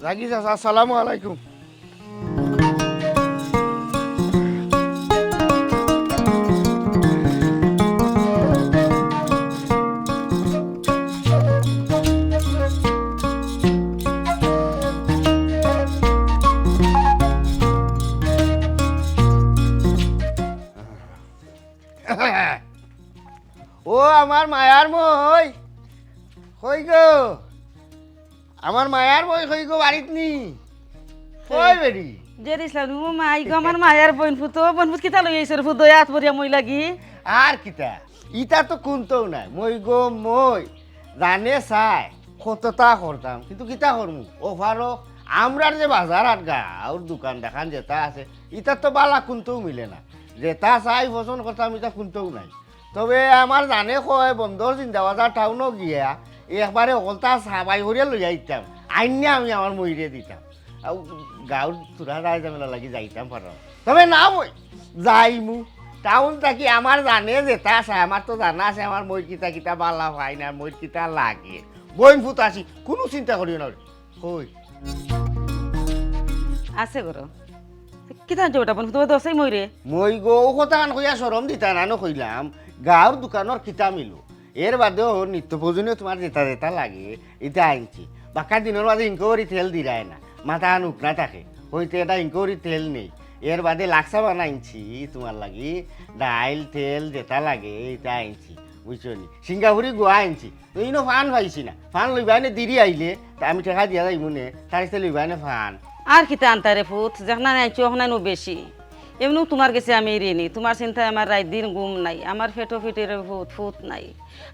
রাগি চাচা আসসালামু আলাইকুম। ও আমার মায়ার মই কই গো, আমার মায়ার মই কই গো, বাড়িত নি কই বেরি যে দিছিলাম ও মাই গো আমার মায়ার বইনফুত কিতা লই আইছর ফুত দয়াত পরিয়া মই লাগি আর কিতা ইটা তো কোনটাও নাই। মই গো মই জানে চাই কতটা করতাম, কিন্তু কিতা করমু ওভারও আমরার যে বাজার আর গাঁর দোকান দেখান যেটা আছে ইটা তো বালা কোনটাও মিলে না। যেটা চাই পছন্দ করতাম এটা কোনটাও নাই। তবে আমার জানে কয় বন্দর জিন্দাবাজার টাউনও গিয়া একবারে অকলতা সাবাই করিয়া লইয়া দিতাম, আইনে আমি আমার মইরে দিতাম। আর গাঁর চূড়া রায় ঝামেলা লাগি যাইতাম পারাম। তবে না মই যাইমু টাউন থাকি আমার জানে যেটা আছে, আমার তো জানা আছে আমার মই কিতা কিতা বালা হয় না, মই কিতা লাগে বইন ফুট আসি, কোনো চিন্তা করিও না। কই আছে গর কিতা আনছো ওটা বইনফুত দছাই মইরে মই গো কথা কান কইয়া সরম দিতা নানো কইলাম গাঁর দোকানের কিতা মিলো এর বাদেও নিত্য প্রয়োজনীয় তোমার যেটা যেটা লাগে এটা আনছি। বাক্কা দিনের মাঝে ইনকোয়ারি তেল দিরায় না, মাথা নুকনা থাকে হইতে এটা ইনকোয়ারি তেল নেই। এর বাদে লাক্সা বানাইছি তোমার লাগি, ডাইল তেল যেটা লাগে এটা আনছি বুঝছো নি। সিঙ্গাপুরি গোয়া আনছি, ইনো ফান পাইছি না, ফান লইবাই নে দিদি আইলে আমি টেকা দিয়া যাই মনে তার সাথে লইবাই নে ফান। আর কিতা আনতারে ফুত যেখানে আইছো ওখানে নো বেশি এমনি তোমার কাছে আমি ঋণী, তোমার চিন্তায় আমার রাত দিন ঘুম নাই, আমার ফেটো ফিটের ফুট ফুট নাই।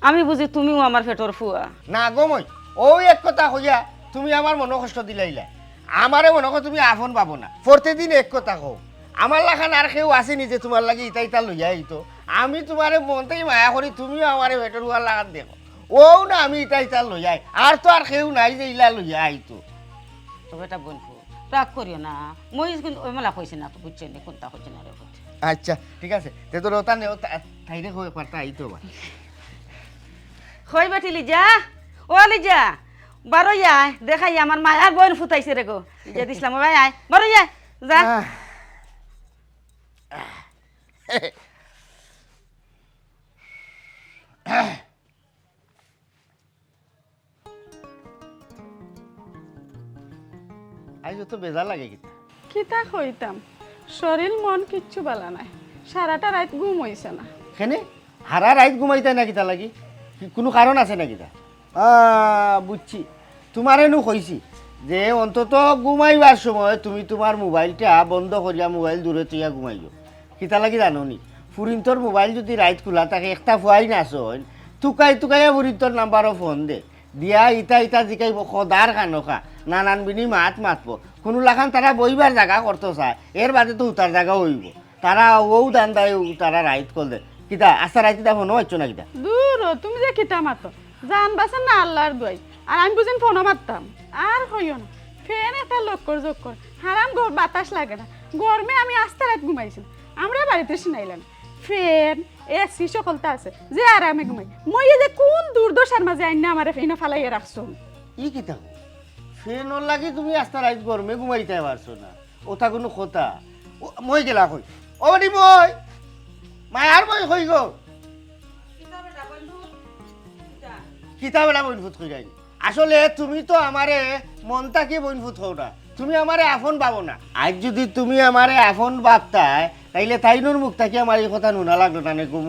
আমি বুঝি তুমিও আমার ফেটোর ফুয়া না গো মই ওই এক কথা কইয়া তুমি আমার মনে কষ্ট দিলাইলা। আমারে মনে কর তুমি আফন পাবো না, প্রতিদিন এক কথা কও। আমার লাখান আর কেউ আসেনি যে তোমার লাগে ইটা ইটা লইয়া আইতো। আমি তোমারে মনতেই মায়া করি, তুমিও আমারে ভেটর উয়ার লাগান দেখো ও না আমি ইটা ইটা লইয়া আর তো আর কেউ নাই যে ইলা লইয়া আইতো। তবে এটা বইনফুত রাগ করিও না, মই কিন্তু ওই মেলা কইছি না তো বুঝছো নি কোনটা কইছি না রে ফুট। আচ্ছা ঠিক আছে, তে তোর ওটা নেও তাইরে কই পারতা আইতো বা। কই বাটি লিজা ও লিজা বারো আয় দেখাই আমার মায়ার বইন ফুটাইছে রে গো। লিজা দিছিলাম ভাই আয় বারো আয় যা। আইজ তো বেজার লাগে কিতা কিতা কইতাম শরীর মন কিচ্ছু বালা নাই, সারাটা রাত ঘুম হইছে না। কেনে হারা রাইত ঘুমাইতে না কিতা লাগি, কোনো কারণ আছে না কিতা? বুঝছি, তোমারে নু কইছি যে অন্তত ঘুমাইবার সময় তুমি তোমার মোবাইলটা বন্ধ করিয়া মোবাইল দূরে তুইয়া ঘুমাইও। কিতা লাগি জানো নি, ফুরিন্তর মোবাইল যদি রাইত খোলা থাকে একটা ফুয়াই নাচন টুকাই টুকাইয়া ফুরিন্তর নাম্বারও ফোন দে দিয়া ইটা ইটা জিকাইব সদার কানকা নানান বিনি মাত মাতব। কোনো লাখান তারা বইবার জায়গা করতো চায়, এর বাদে তো উতার জায়গা হইব। তারা ও দান দেয় তারা রাইত কল দে কিতা আস্তা রাইতে দা ফোনও হচ্ছ না কিতা। দূর তুমি যে কিতা মাতো জান বাসেন না আল্লাহর দুয়াই, আর আমি বুঝেন ফোনও মারতাম। আর হইও না ফ্যান একটা লক্কর যোগ কর, হারাম বাতাস লাগে না। গরমে আমি আস্তে রাত ঘুমাইছি, আমরা বাড়িতে শুনাইলাম ফ্যান এসি সকলটা আছে যে আরামে ঘুমাই। মই যে কোন দুর্দশার মাঝে আইনা আমার ফেনা ফালাইয়া রাখছো। ই কিতা ফ্যানর লাগি তুমি আস্তা রাইত গরমে ঘুমাইতে পারছো না, ওটা কোনো কথা। মই গেলা কই ও দি মই মায়ার মই কই গো কিতা বেলা বইনফুট কই যাই। আসলে তুমি তো আমারে মনটাকে বইনফুট হও না, তুমি আমারে আফন পাবো না। আজ যদি তুমি আমারে আফন ভাবতাই তাইলে তাইনুর মুখ থাকি আমার এই কথা নুনা লাগলো না গো।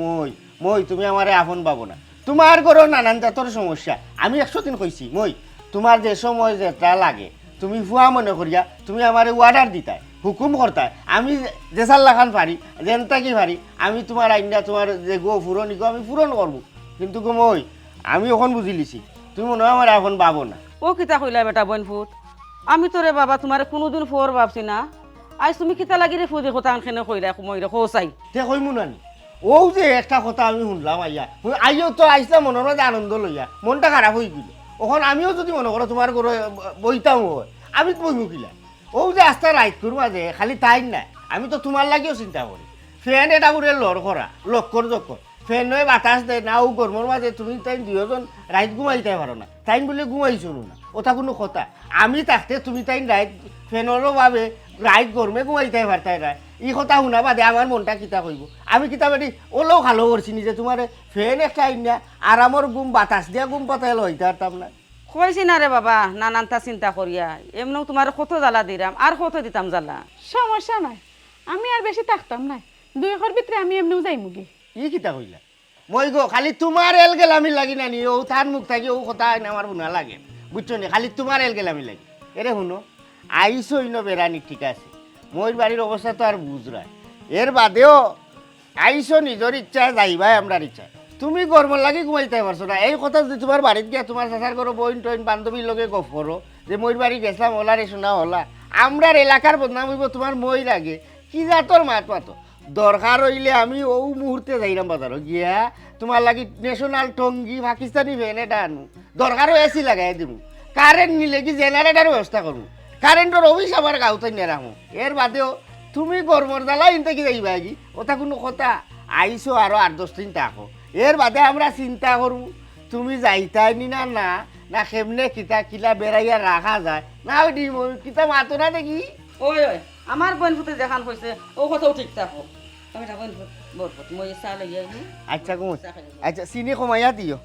মই তুমি আমারে আফন পাবো না, তোমার ঘরেও নানান জাতর সমস্যা। আমি 100 দিন কইছি মই তোমার যে সময় যেটা লাগে তুমি ফুয়া মনে করিয়া তুমি আমারে অর্ডার দিতাই, হুকুম করতাই। আমি যে সাল্লাখান পারি যেনটা কি পারি আমি তোমার আইনা তোমার যে গো পূরণ গো আমি পূরণ করবো। কিন্তু গো মই আমি এখন বুঝি লিছি তুমি মনে হয় আমার এখন পাবো না। ও কিতা কইলা বেটা বইনফুত, আমি তোরে বাবা তোমার কোনোদিন ফোর ভাবছি না। আজ তুমি কিতা লাগি রে ফুদি কথা আনখানে কইরা মইরা কৌসাই তে কইমু নানি ও যে একটা কথা আমি শুনলাম আইও তো আইসা মনের মাঝে আনন্দ লইয়া মনটা খারাপ হয়ে গেল। ওখন আমিও যদি মনে করো তোমার ঘরে বইতাম হয় আমি তো বইমু কিলা। ও যে আস্তা রাইট করবো যে খালি তাই নাই, আমি তো তোমার লাগিও চিন্তা করি। ফ্যান এটা করে লড় করা লক্কর জক্কর ফ্যান নয় বাতাস দেয় না ও গরমের মাঝে তুমি তাই দুজন রাইত ঘুমাইতে পারো না তাই বলে ঘুমাইছো না ওটা কোনো কথা আমি থাকতে তুমি তাই রাইত ফ্যানেরও ভাবে রাইত গরমে ঘুমাইতে পারতাই না এই কথা শুনা বাদে আমার মনটা কিতা কইব আমি কিতা বাদি ওলেও ভালো করছি নিজে তোমার ফ্যান একটা আইনা আরামর ঘুম বাতাস দিয়া ঘুম পাতাইল হইতে পারতাম না কইছি না রে বাবা নানানটা চিন্তা করিয়া এমনও তোমার কত জ্বালা দিলাম আর কত দিতাম জ্বালা সমস্যা নাই আমি আর বেশি থাকতাম না 2 ঘর ভিতরে আমি এমনিও যাইমুগি ই কিতা কইলা মই গো খালি তোমার এল গেলামি লাগি না নি ও থান মুখ থাকি ও কথা আমার শুনা লাগে বুঝছো নি খালি তোমার এল গেলামি লাগি এরে শুনো আইসো ইনো বেড়ানি ঠিক আছে মই বাড়ির অবস্থা তো আর বুঝরাই এর বাদেও আইসো নিজের ইচ্ছা যাইবাই আমরার ইচ্ছা তুমি গরম লাগি ঘুমাইতে পারছো না এই কথা যদি তোমার বাড়িতে গিয়া তোমার চাচার করো বইন টইন বান্ধবীর লগে গপ করো যে মই বাড়ি গেছিলাম ওলা রে শোনা হলা আমরার এলাকার বদনাম হইব তোমার মই লাগে কি জাতর মাত মাতো দরকার হইলে আমি ও মুহূর্তে যাইলাম বাজারও গিয়া তোমার লাগি ন্যাশনাল টঙ্গি পাকিস্তানি ভ্যান এটা আনু দরকার এসি লাগাই দিব কারেন্ট নিলে কি জেনারেটার ব্যবস্থা করবো কারেন্টের অফিস আমার গাঁওতে নিয়ে রাখো এর বাদেও তুমি গরমর জ্বালা ইনতে কি যাইবা কি ওটা কোনো কথা আইসো আরো 8-10 দিন থাকো এর বাদে আমরা চিন্তা করবো তুমি যাইতাই নি না না না কেমনে কিতা কিলা বেড়াইয়া রাখা যায় না ওই কিতা মাতো না দেখি ওই ওই আমার বোন ফুটে দেখান হয়েছে ও কথাও ঠিক থাকো আমি বোন বরপত মই চাহ লই আইনি আচ্ছা কম আচ্ছা চিনি কমাইয়া দিও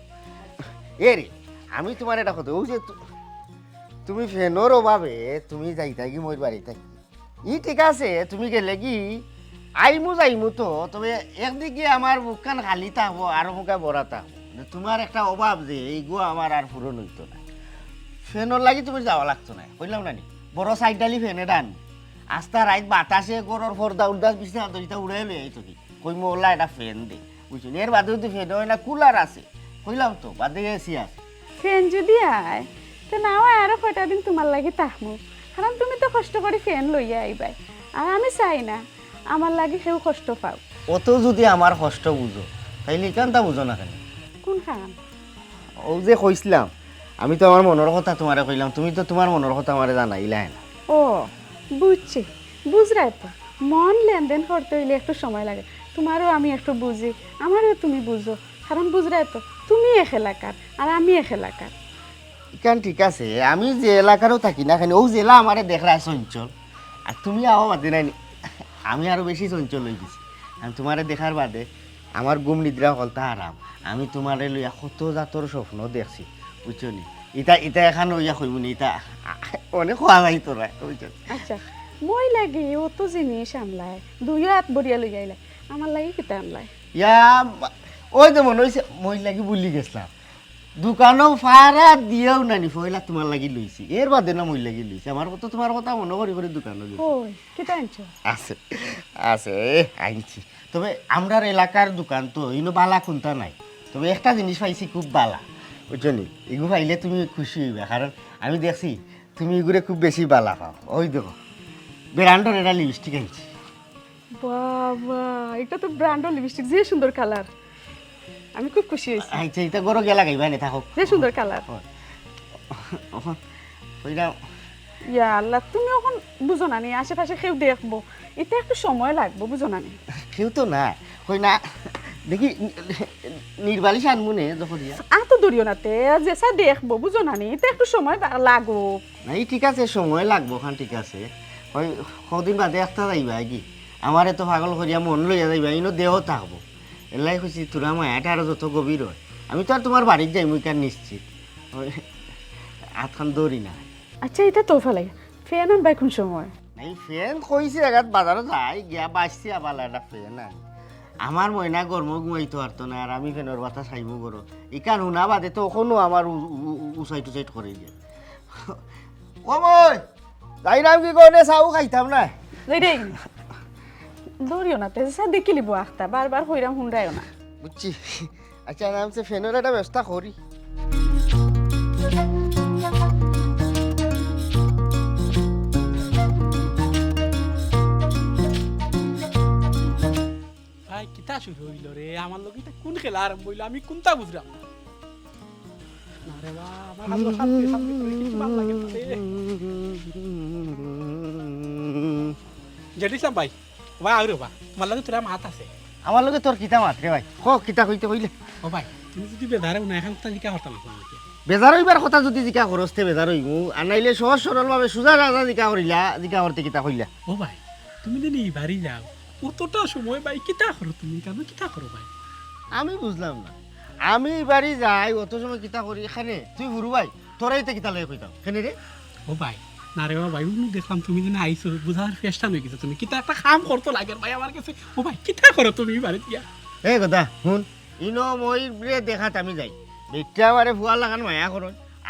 এ রে আমি তোমার এটা কথা ও যে তুমি ফ্যানোর অভাবে তুমি যাইতা কি মোর বাড়ি থাকি ই ঠিক আছে তুমি গেলে কি যাইমু তো তবে একদিকে আমার মুখখান খালি থাকবো আর মুখে বড়া থাকবো তোমার একটা অভাব যে এইগুলো আমার আর পূরণ হইতো না ফ্যানোর লাগি তুমি যাওয়া লাগতো না কইলাম না নি বড় সাইডালি ফ্যানে ডান আস্তা রাইত বাতাসে গরর ফর্দা উর্দাস বিছনা দরিতা উড়াই লই আইতো কি কই মোলা এটা ফ্যান দে বুঝছেন এর বাদে যদি ফ্যান হয় না কুলার আছে কইলাম তো বাদে এসি আছে ফ্যান যদি আয় তো নাও আরো কয়টা দিন তোমার লাগি তাহমু কারণ তুমি তো কষ্ট করে ফ্যান লইয়া আইবাই আর আমি চাই না আমার লাগি সেও কষ্ট পাও অত যদি আমার কষ্ট বুঝো তাইলে কেনটা বুঝো না কেন কোন খান ও যে কইছিলাম আমি তো আমার মনের কথা তোমারে কইলাম তুমি তো তোমার মনের কথা আমারে জানাইলাই না ও বুঝছি বুঝরাই তো মন লেনদেন করতে হইলে একটু সময় লাগে তোমারও আমি একটু বুঝি আমারও তুমি বুঝো কারণ বুঝরাই তো তুমি এক এলাকার আর আমি এক এলাকার কেন ঠিক আছে আমি যে এলাকারও থাকি না কেন ও জেলা আমারে দেখলায় চঞ্চল আর তুমি আও বাদে নাই আমি আরো বেশি চঞ্চল হয়ে গেছি আমি তোমারে দেখার বাদে আমার ঘুম নিদ্রা হলতা আরাম আমি তোমারে লইয়া কত জাতর স্বপ্ন দেখছি বুঝছো নি ইটা ইটা এখান লইয়া কইবনি ইটা অনেক খোয়া যাই তোরা বুঝছো আচ্ছা মই লাগি অত জিনিস আনলাই 2 হাত বড়িয়া লই আইলাই আমার লাগি কিতা আনলাই ইয়া ওই তো মনে হয়েছে মই লাগি বুলি গেছিলাম দোকানও ফারা দিয়েও নানি পয়লা তোমার লাগি লইছি এর বাদে না মই লাগি লইছি আমার কথা তোমার কথা মনে করি করে দোকানও লইছি ওই কিতা আনছো আছে আছে আনছি তবে আমরার এলাকার দোকান তো ইনো বালা কোনটা নাই তবে একটা জিনিস পাইছি খুব বালা বুঝছো নি এগুলো পাইলে তুমি খুশি হইবে কারণ আমি দেখছি তুমি এগুলো খুব বেশি বালা পাও ওই দেখো ব্র্যান্ডের এটা লিপস্টিক আনছি বাবা এটা তো ব্র্যান্ডের লিপস্টিক যে সুন্দর কালার আমি খুব খুশি হইছি আচ্ছা এটা গরো গেলা গাইবা নে থাকো যে সুন্দর কালার ওইটা ইয়া আল্লাহ তুমি এখন বুঝো না নি আশেপাশে কেউ দেখবো এটা একটু সময় লাগবে বুঝো না নি কেউ তো না কই না দেখি নির্বালিশ আনবো নে যখন দিয়া তো দূরিও না তে যেসা দেখবো বুঝো না নি এটা একটু সময় লাগো না এই ঠিক আছে সময় লাগবো খান ঠিক আছে ওই কদিন বাদে একটা যাইবা কি আমারে তো পাগল করিয়া মন লইয়া যাইবা ইনো দেহ থাকবো এলাই খুশি তোরা মায়াটা আরো যত গভীর হয় আমি তো আর তোমার বাড়ির যাই মুই কার নিশ্চিত ওই হাতখান দৌড়ি না আচ্ছা এটা তো ফেলাই ফেন আনবাই কোন সময় এই ফ্যান কইছে এগাত বাজারে যাই গিয়া বাঁচছি আবার একটা ফ্যান আনি আমার ময়না গরম ঘুমাইতে পারতো না আর আমি ফ্যানের বাতাস খাইবো করো ইকান শুনা বাদে তো ওখানো আমার উচাইট উচাইট করে দিয়ে ও মই যাই নাম কি করে চাও খাইতাম না রে দৌড়িও না তে যেসা দেখি লিবো আখতা বারবার হইরাম হুন্ডাইও না বুঝছি আচ্ছা নামছে ফ্যানের একটা ব্যবস্থা করি ভাই কিতা শুরু হইল রে আমার লোক এটা কোন খেলা আরম্ভ হইলো আমি কোনটা বুঝলাম না রে বা আমার হাত সামনে সামনে করে কিছু ভালো লাগে না রে জেডিসাম ভাই বা আরে বা তোমার লাগে তোরা মাত আছে আমার লগে তোর কিতা মাত রে ভাই কিতা কইতে কইলে ও ভাই তুমি যদি বেজারেও না এখন কথা জিকা করতাম আপনাকে বেজার হইবার কথা যদি জিকা খরচতে বেজার হইমু আর নাইলে সহজ সরলভাবে সোজা রাজা জিকা করিলা জিকা করতে কিতা কইলা ও ভাই তুমি যদি বাড়ি যাও অতটা সময় ভাই কিতা করো তুমি কেন কিতা করো ভাই আমি বুঝলাম না আমি বাড়ি যাই অত সময় কিতা করি এখানে তুই হুরু ভাই তোরাই তো কিতা লাগে কইতাম কেন রে ও ভাই না রে ভাই আমি দেখলাম তুমি যেন আইছো বুঝার ফেসটা হয়ে গেছে তুমি কিতা একটা কাম করতে লাগে ভাই আমার কাছে ও ভাই কিতা করো তুমি বাড়ি দিয়া এ কথা শুন ইনো মই দেখাত আমি যাই বেটিয়া আমারে ফুয়া লাগান মায়া করো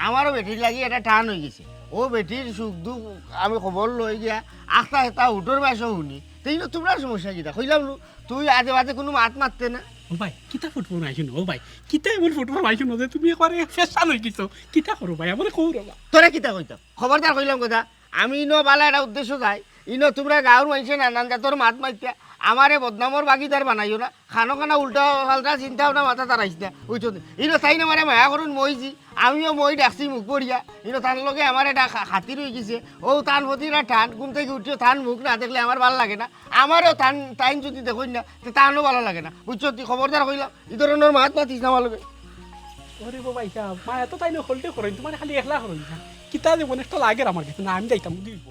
আমারও বেটির লাগি এটা টান হয়ে গেছে ও বেটির সুখ দুঃখ আমি খবর লই গিয়া আখটা এটা উঠোর বাসও শুনি তাই তোমরা সমস্যা কিতা কইলাম তুই আজে বাজে কোনো মাত মারতে না ও ভাই কিতা ফুটবল আইছো ও ভাই কিতা এমন ফুটবল আইছো না যে তুমি একবারে ফেসটা হয়ে গেছো কিতা করো ভাই আমার কৌ রবা তোরা কিতা কইতাম খবরদার কইলাম কথা আমি ইনো বালা একটা উদ্দেশ্য যাই ইনো তোমরা গাঁৱৰ মানুষে নানান জাতর মাত মারতে আমারে বদনামর বাগিদার বানাইও না খানো খানা উল্টা পাল্টা চিন্তা ভাবনা মাথা তারাইছ না বুঝছো ইনো তাই না মারে মায়া করুন মইছি আমিও মই ডাকছি মুখ পড়িয়া ইনো তার লগে আমার এটা হাতি রয়ে গেছে ও টান ফতিরা টান ঘুম থেকে উঠিও টান মুখ না দেখলে আমার ভালো লাগে না আমারও টান টাইম যদি দেখুন না তো টানও ভালো লাগে না বুঝছো তুই খবরদার কইলাম এই ধরনের মাত মাতিস না আমার লগে ওরে বাবা ইসা মা এত তাই না হলটে করেন তোমার খালি একলা করেন কিতা যে মনে একটা লাগে আমার কাছে না আমি যাইতাম দিব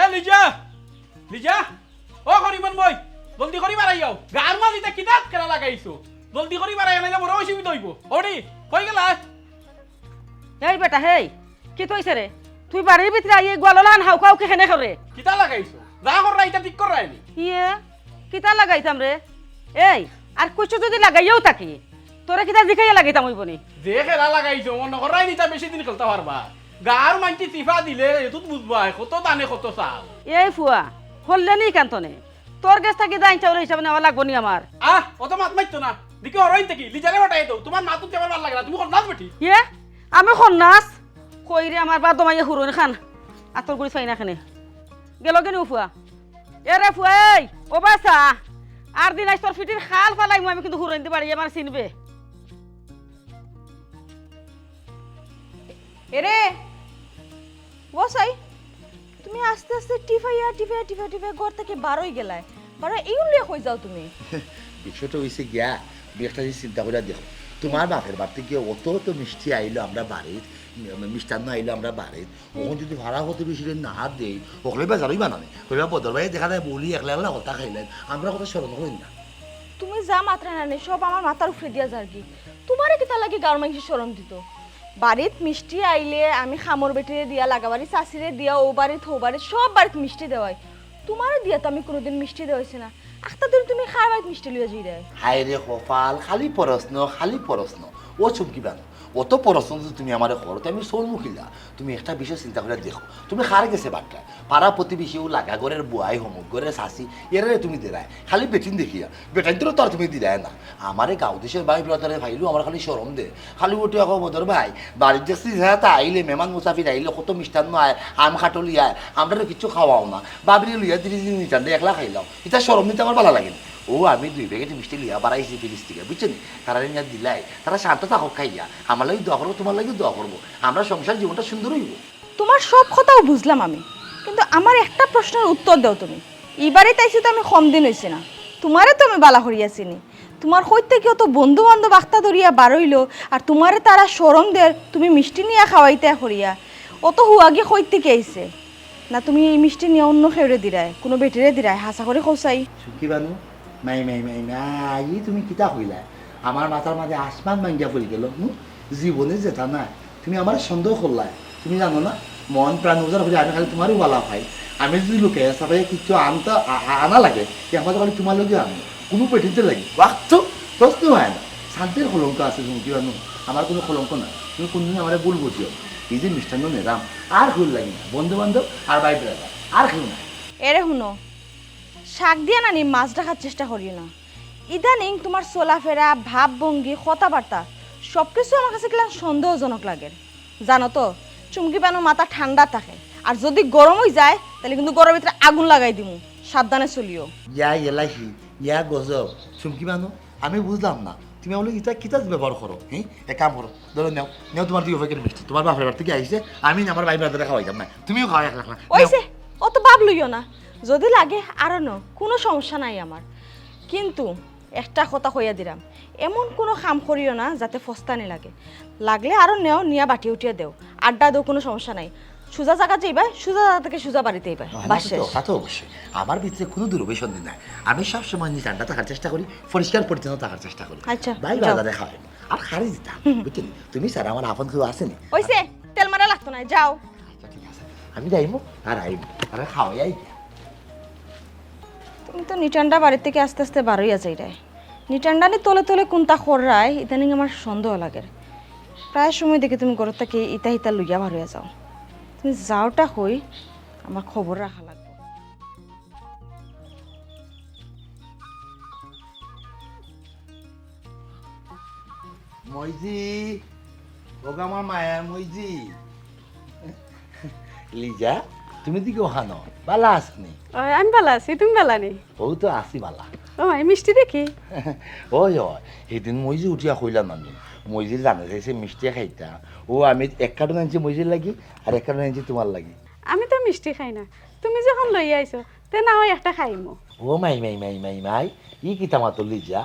এ লিজা লিজা ও করিমান মই জলদি করি বাড়াইও গার মা দিতা কিতাব কেনা লাগাইছো জলদি করি বাড়াই নাইলে বড় অসুবিধা হইব ওডি কই গেলা এই বেটা হেই কি তৈছে রে তুই বাড়ির ভিতরে আইয়ে গোয়ালান হাউকাউ কে হেনে করে কিতা লাগাইছো যা কর রাইতা ঠিক কর রাইনি ইয়ে কিতা লাগাইতাম রে এই আর কুচু যদি লাগাইও থাকি তোরা কিতা দেখাইয়া লাগাইতাম হইবনি যে খেলা লাগাইছো মন কর রাইনি তা বেশি দিন খেলতে পারবা গার মানটি চিফা দিলে এতুত বুঝবা কত দানে কত চাল এই ফুয়া হললে নি কান্তনে তোর কাছ থেকে দাইন চাউল হিসাবে নেওয়া লাগবো নি আমার অত মাত মাইতো না দিকে হরইন থেকে লিজারে বাটাই দাও তোমার মাতুত কেমন ভালো লাগে না তুমি কোন নাচ বেটি ইয়ে আমি খন্নাস কইরে আমার বা দমাইয়া হুরুন খান আতর গুড়ি চাই না খানে গেল কেন ফুয়া এ রে ফুয়া এই ও বাসা আর দিন আজ তোর ফিটির খাল ফালাই আমি কিন্তু হুরুন দিতে পারি আমার চিনবে এরে বসাই তুমি আস্তে আস্তে টিফাইয়া টিফাইয়া টিফাইয়া টিফাইয়া ঘর থেকে বারোই গেলায় বারো এই উল্লেখ হয়ে যাও তুমি বিষয়টা হয়েছে গিয়া একটা জিনিস চিন্তা করে দেখো তোমার বাপের বাড়িতে গিয়ে অত তো মিষ্টি আইলো আমরা বাড়ির মিষ্টান্ন আইলো আমরা বাড়ির ওখান যদি ভাড়া হতে বেশি না হাত দেই ওখানে বাজারই বানানে ওইবা বদর ভাই দেখা যায় বলি একলা একলা কথা খাইলেন আমরা কথা স্মরণ করি না তুমি যা মাত্রা না নেই সব আমার মাথার উপরে দিয়া যার কি তোমারে কি তা লাগে গাঁর মাংসের সরম দিত বাড়িত মিষ্টি আইলে আমি খামর বেটিরে দিয়া লাগাবাড়ি চাষিরে দিয়া ও বাড়িত হো বাড়িত সব বাড়িত মিষ্টি দেওয়াই তোমারও দিয়া তো আমি কোনোদিন মিষ্টি দেওয়াইছি না আখটা দিন তুমি খার বাড়িত মিষ্টি লিয়ে যাই দেয় হায় রে কপাল খালি প্রশ্ন ও চুমকি বানো অত প্রশ্ন যদি তুমি আমার করো তো আমি চৌমুখিলা তুমি একটা বিষয় চিন্তা করে দেখো তুমি খার গেছে বাট্টা পাড়া প্রতিবেশীও লাগা ঘরের বুয়াই হমুক ঘরের শাশি এরারে তুমি দিলাই খালি বেটিন দেখিয়া বেটাইন তো আর তুমি দিলাই না আমার গাঁও দেশের ভাই ব্রাদারে ভাইলেও আমার খালি সরম দে খালি ওটি আকৌ বদর ভাই বাড়ির দেখছি তা আইলে মেহমান মুসাফির আইলে কত মিষ্টান্ন আয় আম খাটলি আয় আমরা কিছু খাওয়াও না বাবরি লইয়া দিদি নিটান একলা খাইলাম এটা সরম নিতে আমার ভালো লাগে না ও আমি 2 প্যাকেট মিষ্টি লিয়া বাড়াইছি ফিরিস থেকে বুঝছেন তারা নিয়ে দিলাই তারা শান্ত থাকুক খাইয়া আমার লাগে দোয়া করবো তোমার লাগে দোয়া করবো আমরা সংসার জীবনটা সুন্দর হইব তোমার সব কথাও বুঝলাম আমি কিন্তু আমার একটা প্রশ্নের উত্তর দাও তুমি এইবারে তাইছি তো আমি কম দিন হয়েছে না তোমারে তো আমি বালা করিয়াছিনি তোমার হইতে কি অত বন্ধু বান্ধব আখতা ধরিয়া বারইলো আর তোমারে তারা সরম দের তুমি মিষ্টি নিয়ে খাওয়াইতে করিয়া অত হুয়াগে হইতে কে আইছে না তুমি এই মিষ্টি নিয়ে অন্য খেউরে দিরায় কোনো বেটিরে দিরায় হাসা করে খোসাই সুখী বানু মাই তুমি কিতা হইলা আমার মাথার মাঝে আসমান ভাঙ্গিয়া পড়ে গেল জীবনে যেটা না তুমি আমার সন্দেহ করলাই তুমি জানো না মন প্রাণ উজার হলে আমি খালি তোমারই বলা ভাই আমি যদি লোকে সবাই কিছু আনতে আনা লাগে আমার খালি তোমার লগে আনো কোনো পেটিতে লাগে তো প্রশ্ন হয় না শান্তির কলঙ্ক আছে তুমি কি জানো আমার কোনো কলঙ্ক না তুমি কোনদিন আমার ভুল বুঝিও এই যে মিষ্টান্ন নেরাম আর ভুল লাগে না বন্ধু বান্ধব আর ভাই ব্রাদার আর কেউ না এরে শুনো শাক দিয়া নানি মাছ রাখার চেষ্টা করিও না ইদানিং তোমার চলাফেরা ভাবভঙ্গি কথাবার্তা সব কিছু আমার কাছে কিলাম সন্দেহজনক লাগে জানো তো চুমকি বানো মাথা ঠান্ডা থাকে আর যদি গরম হয়ে যায় তাহলে কিন্তু গরমের ভিতরে আগুন লাগাই দিমু সাবধানে চলিও ইয়া এলাহি ইয়া গজব চুমকি বানো আমি বুঝলাম না তুমি বলে ইটা কিতা ব্যবহার করো হ্যাঁ এক কাম করো ধরো নেও নেও তোমার 2 প্যাকেট মিষ্টি তোমার বাপের বাড়ি থেকে আইসে আমি আমার ভাই ব্রাদারে খাওয়াইতাম না তুমিও খাওয়া একলা ওইছে অত বাপ খারাপ লইও না, যদি লাগে আরও ন, কোনো সমস্যা নাই আমার। কিন্তু একটা কথা কইয়া দিলাম, এমন কোনো কাম করিও না যাতে ফস্তানি লাগে। লাগলে আরও নেও, নিয়া বাটি উঠিয়ে দেও, আড্ডা দেও, কোনো সমস্যা নাই। সোজা জায়গা যাইবা, সোজা জায়গা থেকে সোজা বাড়িতে যাইবা, বাস শেষ। তা তো অবশ্যই, আমার ভিতরে কোনো দুরভিসন্ধি নাই। আমি সবসময় ঠান্ডা থাকার চেষ্টা করি, পরিষ্কার পরিচ্ছন্ন থাকার চেষ্টা করি। আচ্ছা, ভাই যাও। বাজারে খাওয়াই আর খারি দিতাম, বুঝলি? তুমি স্যার আমার আপন কেউ আসেনি। ওইসে তেল মারা লাগতো না, যাও। আচ্ছা ঠিক আছে, আমি যাইমো আর আইব, আর খাওয়াই আই। তুমি তো নিটান্ডা বাড়ির থেকে আস্তে আস্তে বারোইয়া যাইরাই। নিটান্ডানি তলে তলে কোনটা খররায় ইদানিং আমার সন্দেহ লাগে। প্রায় সময় দেখে তুমি ঘর থেকে ইতা হিতা লইয়া বার হইয়া যাও। তুমি যাওটা হই আমার খবর রাখা লাগবে। মইজি, ওগা আমার মায়া মইজি। লিজা, তুমি দিকে ওখানো বালা আসনি? আমি ভালো আছি, তুমি ভালো নেই? ও তো আসি বালা। ও মাই মিষ্টি দেখি। ওই ওই সেদিন মইজি উঠিয়া কইলাম আমি, মইজির জানা যাইছে মিষ্টি খাইতা। ও আমি এক কার্টুন আনছি মইজির লাগি, আর এক কার্টুন আনছি তোমার লাগি। আমি তো মিষ্টি খাই না, তুমি যখন লই আইছো তে না হয় একটা খাইমো। ও মাই মাই মাই মাই মাই, ই কিতা মাতো লিজা,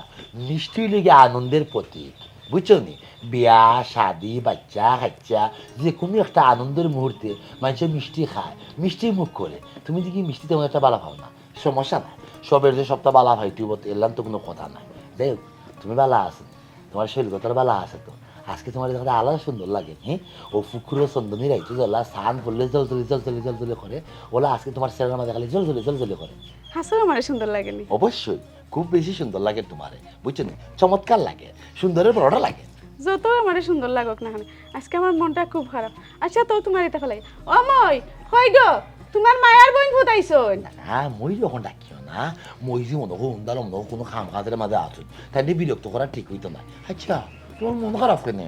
মিষ্টি লেগে আনন্দের প্রতীক, বুঝছো নি? বিয়া শাদি বাচ্চা কাচ্চা যে কোনো একটা আনন্দের মুহূর্তে মানুষের মিষ্টি খায়, মিষ্টি মুখ করে। তুমি দেখি মিষ্টি তেমন একটা বালা পাও না, সমস্যা নাই। সবের যে সপ্তাহ বালা হয় তুই এলাম তো কোনো কথা নাই। যাই হোক, তুমি বালা আছে, তোমার শরীরগতার বালা আছে তো। আজকে তোমার যখন আলাদা সুন্দর লাগে, হ্যাঁ? ও ফুকুরো চন্দনী রাইতে জ্বলা স্নান করলে জল জলি জল জলি জল জলি করে, ওলা আজকে তোমার চেহারা মাঝে খালি জল জলি জল জলি করে। হাসো আমার সুন্দর লাগেনি? অবশ্যই খুব বেশি সুন্দর লাগে তোমারে, বুঝছো নি? চমৎকার লাগে, সুন্দরের বড়টা লাগে। যত আমার সুন্দর লাগুক না কেন, আজকে আমার মনটা খুব খারাপ। আচ্ছা তো তোমার এটা ফেলাই ও মই হই গো, তোমার মায়ার বোন ফুটাইছন? না মই যখন ডাকিও না, মই যে মনে হোক উন্দার মনে হোক কোনো খাম খাদের মাঝে আসুন, তাই বিরক্ত করা ঠিক হইতো না। আচ্ছা তোমার মন খারাপ কেন?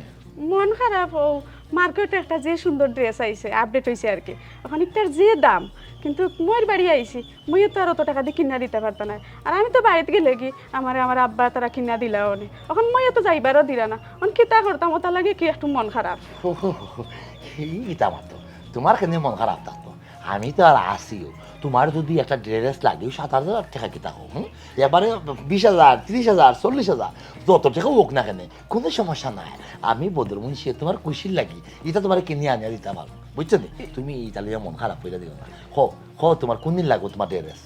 মন খারাপ ও মার্কেটে একটা যে সুন্দর ড্রেস আইছে, আপডেট হয়েছে আর কি, এখন একটার যে দাম, কিন্তু মই বাড়ি আইছি, মই তো আর অত টাকা দিয়ে কিনা দিতে পারতাম না। আর আমি তো বাড়িতে গেলে কি আমার আব্বা তারা কিনা দিলা অনেক, এখন মই তো যাইবারও দিলা না, এখন কিতা করতাম, ওটা লাগে কি একটু মন খারাপ। এইটা মাত্র তোমার কেন মন খারাপ থাকতো? আমি তো আর আসিও, তোমার যদি একটা ড্রেস লাগে 7,000 টাকা কিতা হোক, এবারে 20,000 30,000 40,000 যত টাকা হোক না কেন, কোনো সমস্যা নাই। আমি বদর মুন্সি তোমার খুশির লাগি এটা তোমার কিনে আনিয়া দিতে পারবো, বুঝছো নি? তুমি ইতালিয়া মন খারাপ করে দিও না। তোমার কোন দিন লাগবো তোমার ড্রেস?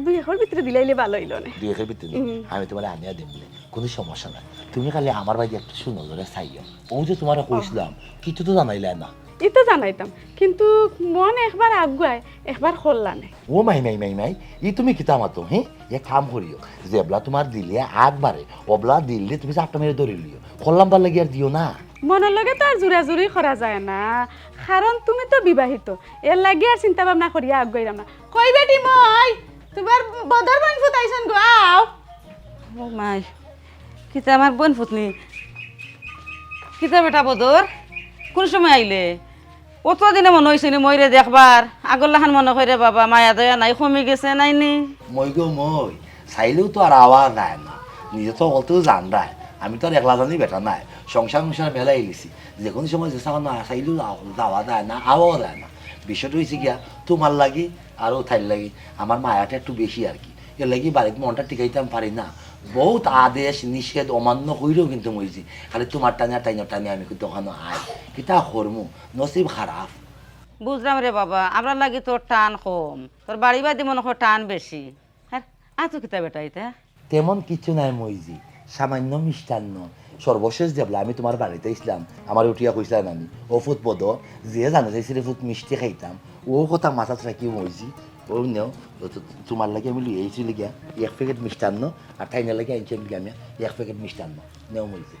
2 এর ভিতরে দিলাইলে ভালো হইল না? 2 এর ভিতরে আমি তোমার আনিয়া দেবো, কোনো সমস্যা নাই। তুমি খালি আমার বাড়ি একটু সুন্দর করে চাইও। ও যে তোমার কইছিলাম কিছু তো জানাইলে না। ই তো জানাইতাম, কিন্তু মন একবার আগুয়ায় একবার খোল্লা নেই। ও মাই মাই মাই মাই, ই তুমি কিতা মাতো, হ্যাঁ? এ কাম করিও, যেবলা তোমার দিলে আগবারে ওবলা দিলে তুমি চাপটা মেরে ধরে লিও, খোল্লাম লাগি আর দিও না। মনের লগে তো আর জোরাজুরি করা যায় না, কারণ তুমি তো বিবাহিত, এর লাগে আর চিন্তা ভাবনা করিয়া আগুয়াইরাম না। কই বেটি মই তোমার বদর বোন ফুটাইছন গো, আও। ও মাই, কিতা আমার বোন ফুটনি, কিতা বেটা বদর, কোন সময় আইলে? অত দিনে মনে হয়েছে নি ময়রে দেখবার, আগরলাখান মনে করে বাবা মায়া দয়া নাই, কমে গেছে নাইনি? মই গো মই চাইলেও তো আর আওয়াজ নাই না, নিজে তো বলতেও জান রায়, আমি তো আর একলা জানি বেটা নাই, সংসার মেলা এলিছি, যে কোনো সময় যে সামান্য চাইলেও যাওয়া যায় না, আওয়াও যায় না। বিষয়টা হয়েছে গিয়া তোমার লাগি আর থাইর লাগি আমার মায়াটা একটু বেশি আর কি, এর লাগি বাড়িতে মনটা টিকাইতাম পারি না। বহুত আদেশ নিষেধ অমান্য কইরেও কিন্তু মইছি, খালি তোমার টানিয়া টানি আমি কিন্তু ওখানে আই, কিতা করমু, নসিব খারাপ। বুঝলাম রে বাবা, আমরা লাগি তোর টান কম, তোর বাড়ি বাড়ি মনে হয় টান বেশি। হ্যাঁ আতো কিতা বেটা এটা? তেমন কিছু নাই মইজি, সামান্য মিষ্টান্ন। সর্বশেষ যেবলা আমি তোমার বাড়িতে ইসলাম, আমার উঠিয়া কইছিলাম আমি ও ফুট পদ যে জানো চাইছিল ফুট মিষ্টি খাইতাম, ও কথা মাথাত রাখি মইজি। ও নেও তোমার লাগে আমি লিয়ে আইছি লিগিয়া 1 প্যাকেট মিষ্টান্ন, আর ঠাইনা লাগে আনছি আমি 1 প্যাকেট মিষ্টান্ন নেও মইজি।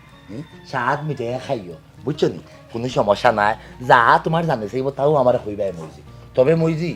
স্বাদ মিঠাই খাইও, বুঝছো নি? কোনো সমস্যা নাই, যা তোমার জানে চাইব তাও আমার কইবাই মইজি। তবে মইজি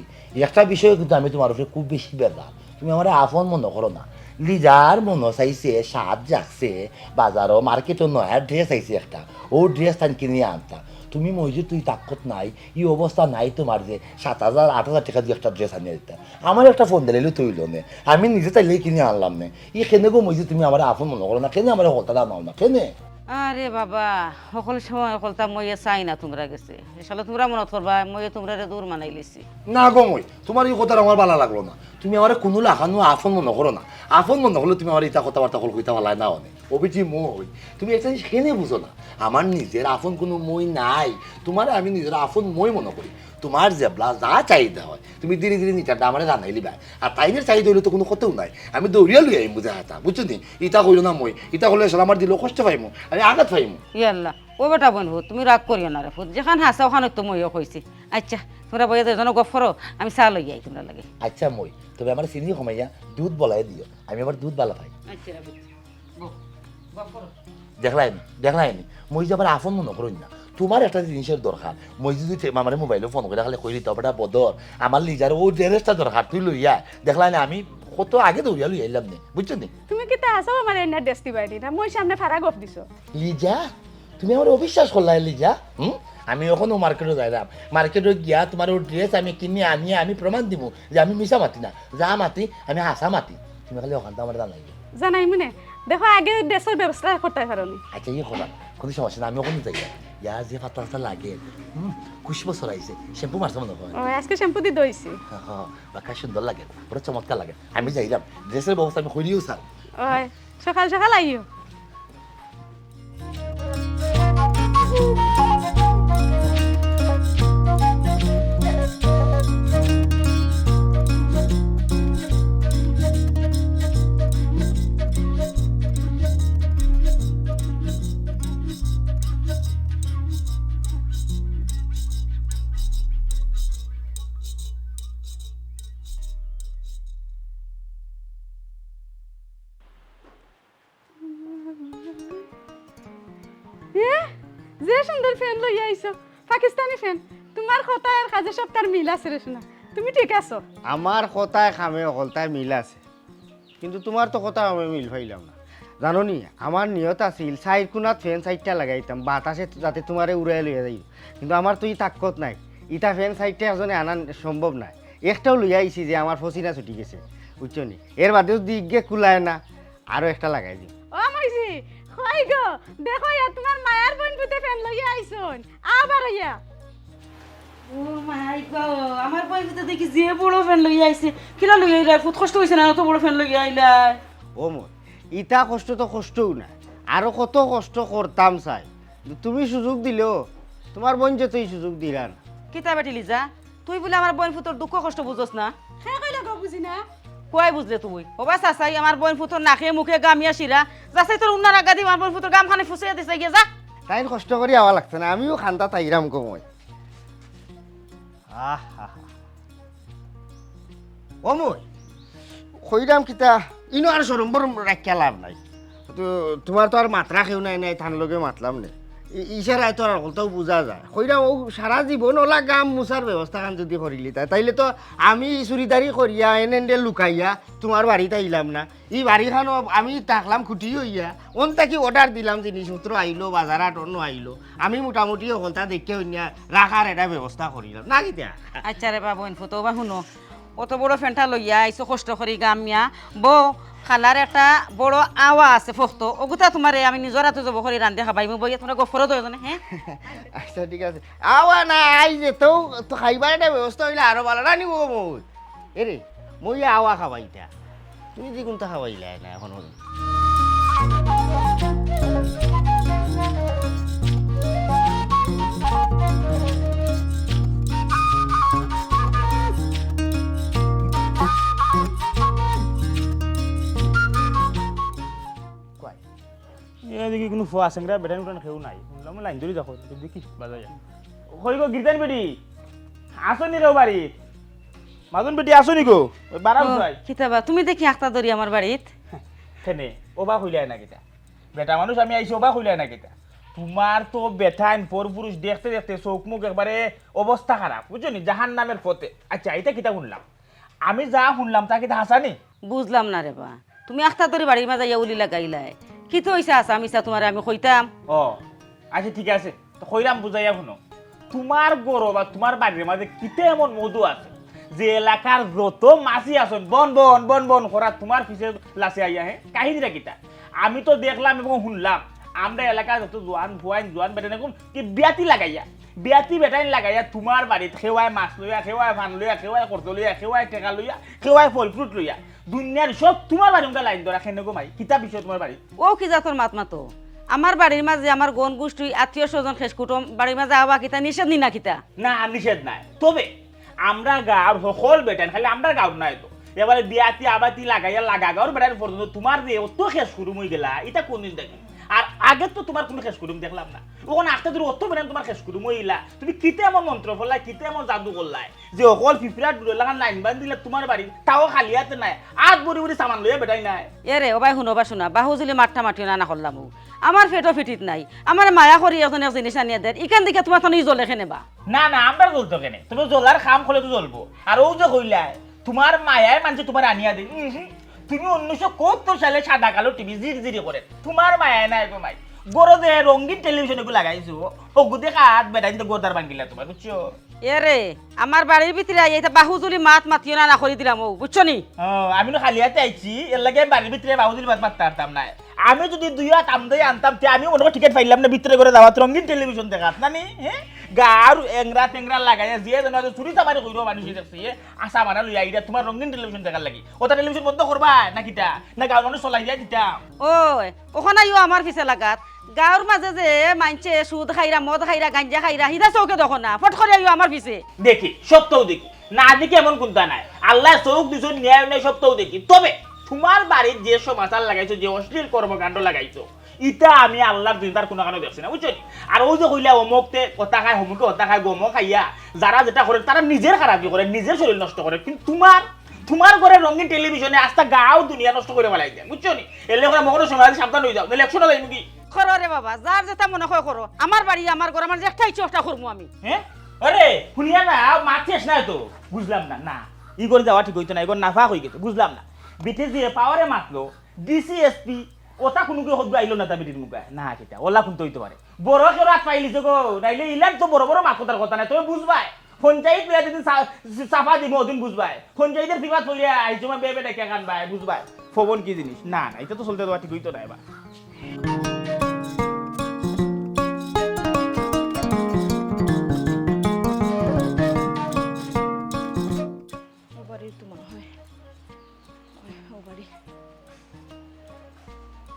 একটা বিষয় কিন্তু আমি তোমার উপরে খুব বেশি বেদা, তুমি আমার আপন মনে করো না। লিজার মনে চাইছে, স্বাদ জাগছে, বাজারও মার্কেটও নয়া ড্রেস আইছে একটা, ও ড্রেস তাই কিনে আনতা। তুমি মইজি তুই তাকত নাই, ই অবস্থা নাই তোমার যে 7,000 8,000 টাকা দিয়ে একটা ড্রেস আনিয়ে দিতা। আমার একটা ফোন দিলে তৈল নে, আমি নিজে তাইলে কিনে আনলাম নে। ই কেনে গো মইজি তুমি আমার আপন মনে করো না, কেনে আমার হতাটা নাও না কেনে? আরে বাবা সকল সময় সকলটা মই চাই না তোমরা গেছে এসালে তোমরা মনত করবা মই তোমরা দূর মানাই লিছি না গো মই তোমার এই কথা আমার ভালো লাগলো না তুমি আমার কোনো লাখানো আফন মনে করো না আফন মনে হলে তুমি আমার ইটা কথাবার্তা কল কইতা ভালো না অনেক অবিটি মই তুমি একটা জিনিস কেনে বুঝো না আমার নিজের আফন কোনো মই নাই তোমার আমি নিজের আফন মই মনে করি তোমার জেবলা যা চাহিদা হয় তুমি ধীরে ধীরে নিচারটা আমার জানাই লিবা আর তাইনের চাহিদা হইলে তো কোনো কথাও নাই আমি দৌড়িয়া লই আইম বুঝে হাতা বুঝছো নি ইটা কইল না মই ইটা করলে আসলে আমার দিল কষ্ট পাইমু আমি আঘাত পাইমু ইয়াল্লা ও বেটা বনবো তুমি রাগ করিও না রে ফুট যেখান হাসা ওখানে তো মইও কইছি আচ্ছা তোমরা বইয়া দুজন গপ করো আমি চা লই আই তোমরা লাগে আচ্ছা মই তবে আমার চিনি কমাইয়া দুধ বলাই দিও আমি আবার দুধ বালা পাই আচ্ছা গপ করো দেখলাই মই যে আবার আফন মনে করুন না তোমার একটা জিনিসের দরকার মই যদি আমার মোবাইলে ফোন করে খালি কইলি তবে বদর আমার লিজার ও ড্রেসটা দরকার তুই লইয়া দেখলাই না আমি কত আগে দৌড়িয়া লই আইলাম নে বুঝছো নি তুমি কি তা আছো আমার এনে ডেস্টি বাইদি না মই সামনে ফারা গপ দিছো লিজা তুমি আমার অবিশ্বাস করলাই লিজা আমি এখনো মার্কেটে যাইলাম মার্কেটে গিয়া তোমার ও ড্রেস আমি কিনে আনিয়ে আমি প্রমাণ দিব যে আমি মিশা মাতি না যা মাতি আমি হাসা মাতি তুমি খালি ওখানটা আমার জানাই জানাই মনে দেখো আগে ড্রেসের ব্যবস্থা করতে পারোনি আচ্ছা ইয়ে খোলা কোনো সমস্যা না আমি ওখানে যাই ইয়া যে পাতা লাগে খুশ বছর আইছে শ্যাম্পু মারছে মনে হয় ও আজকে শ্যাম্পু দি দইছি বাকা সুন্দর লাগে পুরো চমৎকার লাগে আমি যাইলাম ড্রেসের ব্যবস্থা আমি করিও স্যার ওই সকাল সকাল আইও যে সুন্দর ফ্যান লই আইছো পাকিস্তানি ফ্যান তোমার কথা আর কাজে সব তার মিল আছে রে শোনা তুমি ঠিক আছো আমার কথায় খামে অকলতায় মিল আছে কিন্তু তোমার তো কথা আমি মিল পাইলাম না জানো নি আমার নিয়ত আছিল সাইড কোনাত ফ্যান সাইডটা লাগাইতাম বাতাসে যাতে তোমারে উড়াই লইয়া যাই কিন্তু আমার তো ই তাকত নাই ইটা ফ্যান সাইডটা এজনে আনা সম্ভব নাই একটাও লইয়া আইছি যে আমার ফসিনা ছুটি গেছে বুঝছো নি এর বাদেও দিকে কুলায় না আরও একটা লাগাই দিই ও মাইজি কই গো দেখো ইয়া তোমার মায়ার বোন পুতে ফ্যান লই আইছন আবার ইয়া ও মাই গো আমার বইতে দেখি যে বড় ফ্যান লই আইছে কিলা লই আইলা ফুট কষ্ট হইছে না অত বড় ফ্যান লই আইলা ও মোর ইটা কষ্ট তো কষ্টও না আরও কত কষ্ট করতাম চাই তুমি সুযোগ দিলেও তোমার বোন যে তুই সুযোগ দিলা না কিতা বেটি লিজা তুই বলে আমার বোন ফুটোর দুঃখ কষ্ট বুঝছস না হ্যাঁ কইলা গো বুঝি না কই বুঝলে তুই ওবা চাচাই আমার বোন ফুটোর নাকে মুখে গামিয়া শিরা চাচাই তোর উন্নার আগা দি আমার বোন ফুটোর গাম খানে ফুসিয়ে দিছে গিয়ে যা তাই কষ্ট করে আওয়া লাগছে না আমিও খান্তা তাইরাম কমই ও মই কইরাম কিতা ইনো আর সরম্বর রাখিয়া লাভ নাই তো তোমার তো আর মাত্রা খেউ নাই নাই থান লগে মাতলাম নে ইশারায় তো আর অকলটাও বোঝা যায় কইরাম ও সারা জীবন ওলা গাম মুছার ব্যবস্থা খান যদি করিলি তাইলে তো আমি চুরিদারি করিয়া এনে লুকাইয়া তোমার বাড়িতে আইলাম না এই বাড়িখানো আমি থাকলাম খুঁটি হইয়া ওন তাকি অর্ডার দিলাম জিনিসপত্র আইলো বাজার হাট অন্য আইলো আমি মোটামুটি অকলটা দেখে হইয়া রাখার এটা ব্যবস্থা করিলাম না কিতা আচ্ছা রে বা বোন ফুটো বা শুনো অত বড় ফ্যানটা লইয়া আইসো কষ্ট করি গামিয়া বউ খালার একটা বড় আওয়া আছে ফক্ত ওগুতা তোমারে আমি নিজর হাতে যাব করে রান্ধে খাবাই মই বইয়া তোমরা গফর দয়জনে হ্যাঁ আচ্ছা ঠিক আছে আওয়া না আই যে তো খাইবার একটা ব্যবস্থা হইলে আরো ভালো না নিব মই এরে মই আওয়া খাবাইতা তুমি যে কোনটা খাবাইলা না এখন এদিকে কোনো ফুয়া সেংরা বেটান উঠান খেউ নাই শুনলাম লাইন ধরে দেখো দেখি বাজা যায় হই গো গিরদান বেটি আসনি রে বাড়ি মাজুন বেটি আসনি গো বারা উঠাই কিতাবা তুমি দেখি আখতা ধরি আমার বাড়িত কেনে ওবা হইলাই না কিতা বেটা মানুষ আমি আইছি ওবা হইলাই না কিতা তোমার তো বেটাইন পর পুরুষ দেখতে দেখতে চোখ মুখ একবারে অবস্থা খারাপ বুঝছো নি জাহান নামের পথে আচ্ছা এটা কিতা শুনলাম আমি যা শুনলাম তা কিতা হাসানি বুঝলাম না রে বা তুমি আখতা ধরি বাড়ির মাঝে ইয়া উলি লাগাইলাই কি তো হইছে আসা মিছা তোমার আমি কইতাম ও আচ্ছা ঠিক আছে তো কইরাম বুঝাইয়া শুনো তোমার গরো বা তোমার বাড়ির মাঝে কিতে এমন মধু আছে যে এলাকার যত মাছি আছেন বন বন বন বন করা তোমার পিছে লাসে আইয়া হে কাহিনীটা কিতা আমি তো দেখলাম এবং শুনলাম আমরা এলাকার যত জোয়ান ভুয়ান জোয়ান বেটান এরকম কি বিয়াতি লাগাইয়া বিয়াতি বেটাইন লাগাইয়া তোমার বাড়িত খেওয়ায় মাছ লইয়া খেওয়ায় ভান লইয়া খেওয়ায় কর্ত লইয়া খেওয়ায় টেকা লইয়া খেওয়ায় ফল ফ্রুট লইয়া দুনিয়ার সব তোমার বাড়ি উনকা লাইন ধরা খেনে গো মাই কিতা বিষয় তোমার বাড়ি ও কি যা তোর মাত মাতো আমার বাড়ির মাঝে আমার গন গোষ্ঠী আত্মীয় স্বজন শেষ কুটুম বাড়ির মাঝে আবা কিতা নিষেধ নি না কিতা না নিষেধ নাই তবে আমরা গাঁর সকল বেটান খালি আমরা গাঁর নাই তো এবারে বিয়াতি আবাতি লাগাইয়া লাগা গাঁর বেটার পর্যন্ত তোমার যে অত শেষ কুটুম হয়ে গেলা এটা কোনদিন দেখি আর আগে তো তোমার কোনো শেষ কুটুম দেখলাম না ওখানে আখতে ধরে অত বেটান তোমার শেষ কুটুম হইলা তুমি কিতে এমন মন্ত্র ফলাই কিতে এমন জাদু করলাই যে অকল পিঁপড়া দূরে লাগান লাইন বান দিলে তোমার বাড়ি তাও খালি হাতে নাই আজ বড়ি বড়ি সামান লইয়া বেটাই নাই এরে ও ভাই শুনো বা শোনা বাহুজুলি মাঠটা মাটিও না করলাম আমার ফেটো ফিটিত নাই আমার মায়া করি এখন এক জিনিস আনিয়ে দেয় ইখান দিকে তোমার তো জলে খেনেবা না না আমরা জ্বলতো কেনে তুমি জ্বলার খাম খলে তো জ্বলবো আর ও যে কইলাই তোমার মায়ায় মানুষ তোমার আনিয়া দেয় তুমি 1970 সালে সাদা কালো টিভি জিরি করে তোমার মায়ায় নাই গো মাই গরো দে রঙিন টেলিভিশন এগুলো লাগাইছো ও গুদে কাট বেটা কিন্তু গোদার ভাঙিলা তোমার বুঝছো এরে আমার বাড়ির ভিতরে এইটা বাহুজুলি মাত মাতিও না করে দিলাম ও বুঝছো নি আমি তো খালি হাতে আইছি এর লাগে বাড়ির ভিতরে বাহুজুলি মাত মারতে পারতাম না আমি যদি দুই হাত আমদাই আনতাম তে আমি মনে টিকিট পাইলাম না ভিতরে করে যাওয়া রঙিন টেলিভিশন দেখাত না নি হ্যাঁ গার এংরা টেংরা লাগাইয়া যে যেন চুরি চামারি কইরো মানুষ দেখছি আশা মারা লইয়া আইরা তোমার রঙিন টেলিভিশন দেখার লাগি ওটা টেলিভিশন বন্ধ করবা না কিটা না গাঁর মানুষ চলাই দিয়া দিতাম ওই ওখানে আইও আমার পিছে লাগাত গাঁর মাঝে যে মানছে সুদ খাইরা মদ খাইরা গাঞ্জা খাইরা হিদা চৌকে দেখো না ফট করে আইও আমার পিছে দেখি সত্যও দেখি না দেখি এমন কোনটা নাই আল্লাহ চৌক দিছো ন্যায় নেই সত্যও দেখি তবে তোমার বাড়ির যে সমাচার লাগাইছো যে অশ্লীল কর্মকাণ্ড লাগাইছো ইটা আমি আল্লাহর চিন্তার কোনো কারণে দেখছি না বুঝছো আর ওই যে কইলা অমুকতে কথা খায় হমুকে কথা খায় গম খাইয়া যারা যেটা করে তারা নিজের খারাপি করে নিজের শরীর নষ্ট করে কিন্তু তোমার ঘরে রঙিন টেলিভিশনে আস্তা গাও দুনিয়া নষ্ট করে ফেলাই দেয় বুঝছো নি এলে করে মগর সময় সাবধান হয়ে যাও নাহলে একশো যাই নাকি করো রে বাবা যার যেটা মনে হয় করো আমার বাড়ি আমার ঘর আমার একটাই চেষ্টা করবো আমি হ্যাঁ আরে শুনিয়া না মারছিস না তো বুঝলাম না না ই করে যাওয়া ঠিক হইতো না এগোর নাফা হয়ে গেছে বুঝলাম না বিটে যে পাওয়ারে মাতলো ডিসিএসপি ওটা কোনো কি হদ্দু আইলো না তা বিটির মুখে না কেটা ওলা কোন হইতে পারে বড় কেউ রাত পাইলিছে গো নাইলে ইলাম তো বড় বড় মাকতার কথা নাই তুমি বুঝবাই পঞ্চায়েত লইয়া যদি চাপা দিব ওদিন বুঝবাই পঞ্চায়েতের ফিবাদ পড়িয়া আইছো মা বেবে ডেকে কানবাই বুঝবাই ফবন কি জিনিস না না এটা তো চলতে দেওয়া ঠিক হইতো না এবার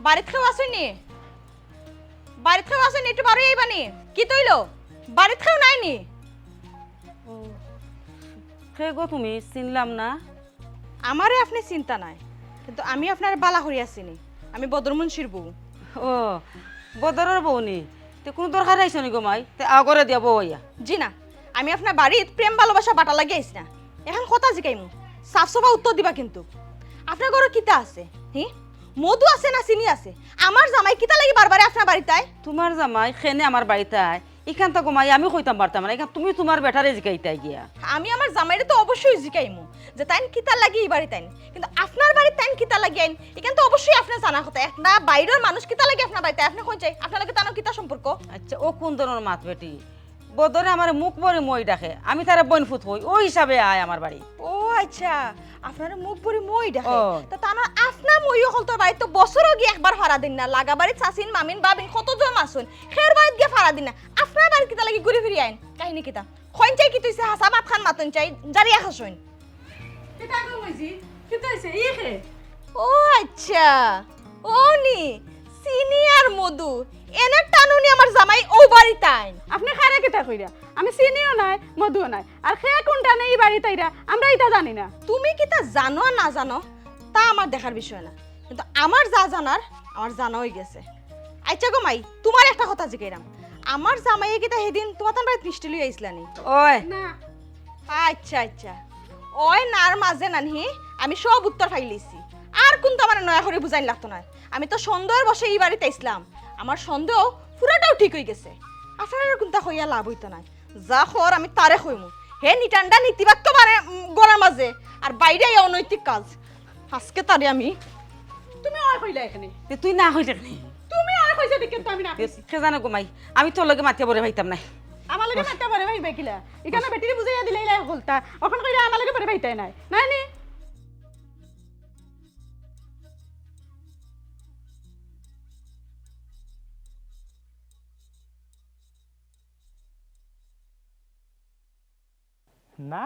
বাড়িতে কেউ আসেনি একটু বাড়ি আইবানি কি তৈলো বাড়িতে কেউ নাইনি কে গো তুমি চিনলাম না আমারে আপনি চিন্তা নাই কিন্তু আমি আপনার বালা করিয়া চিনি আমি বদর মুন্সির বউ ও বদরের বউনি তে কোনো দরকার আইছো নি গো মাই তে আগরে দিয়া বউ আইয়া জি না আমি আপনার বাড়িত প্রেম ভালোবাসা বাটা লাগি আইছি না এখন কথা জিকাইমু সাফ সাফা উত্তর দিবা কিন্তু আপনার ঘরে কিতা আছে হি মধু আছে না চিনি আছে আমার জামাই কিতা লাগি বারবার আপনার বাড়িতে আয় তোমার জামাই খেনে আমার বাড়িতে আয় এখান তো গোমাই আমি কইতাম পারতাম না এখান তুমি তোমার বেটারে জিকাইতাই গিয়া আমি আমার জামাইরে তো অবশ্যই জিকাইমু যে তাইন কিতা লাগি এই বাড়িতে আইন কিন্তু আপনার বাড়িতে তাইন কিতা লাগি আইন এখান তো অবশ্যই আপনি জানা কথা একটা বাইরের মানুষ কিতা লাগি আপনার বাড়িতে আপনি কই চাই আপনার লাগে তানো কিতা সম্পর্ক আচ্ছা ও কোন ধরনের মাত বেটি বদরে আমার মুখ ভরে মই ডাকে আমি তারে বইন ফুট হই ওই হিসাবে আয় আমার বাড়ি ও আচ্ছা আপনার মুখ ভরে মই ডাকে ও। তা তানো আপনার মইও হল তোর বাড়িতে তো বছরও গিয়ে একবার ভাড়া দিন না লাগা বাড়ি চাচিন মামিন বাবিন কতজন আসুন খের বাড়িতে গিয়ে ভাড়া দিন না আপনার বাড়ি কিতা লাগি ঘুরে ফিরে আইন কাহিনী কিতা খইন চাই কি তুইছে হাসা বাপ খান মাতন চাই জারিয়া খাসুন কিতা কইছি কিতা হইছে ই খে ও আচ্ছা ও নি চিনি আর মধু এনে টানুনি আমার জামাই ও বাড়িতে আইন আপনি খারে কিতা কইরা আমি চিনিও নাই মধুও নাই আর খে কোনটা নেই বাড়ি তাইরা আমরা এটা জানি না তুমি কি তা জানো আর না জানো তা আমার দেখার বিষয় না কিন্তু আমার যা জানার আমার জানা হয়ে গেছে আচ্ছা গো মাই তোমার একটা কথা জিজ্ঞাইরাম আমার জামাইয়ে কি তা সেদিন তোমার তার বাড়িতে মিষ্টি লই আইসলানি ওই না আচ্ছা আচ্ছা ওই নার মাঝে নানি আমি সব উত্তর ফাইলিছি আর কিন্তু আমার নয়া করে বুঝাইন লাগতো না আমি তো সন্দেহের বসে এই বাড়িতে আইসলাম আমার সন্দেহ পুরাটাও ঠিক হয়ে গেছে আপনার কোনটা হইয়া লাভ হইতো না যা খর আমি তারে কইমু হে নিটান্ডা নীতিবাক্য মানে গড়ার মাঝে আর বাইরে এই অনৈতিক কাজ আজকে তারে আমি তুমি আর কইলা এখানে তে তুই না হইলে নি তুমি আর কইছে দেখে তো আমি না কইছি কে জানো গোমাই আমি তোর লগে মাতিয়া বলে ভাইতাম নাই আমার লাগে মাত্তা পারে ভাই বেকিলা এখানে বেটিরে বুঝাইয়া দিলেই লাই বলতা ওখান কইরা আমার লাগে পারে ভাইতাই নাই নাই নি না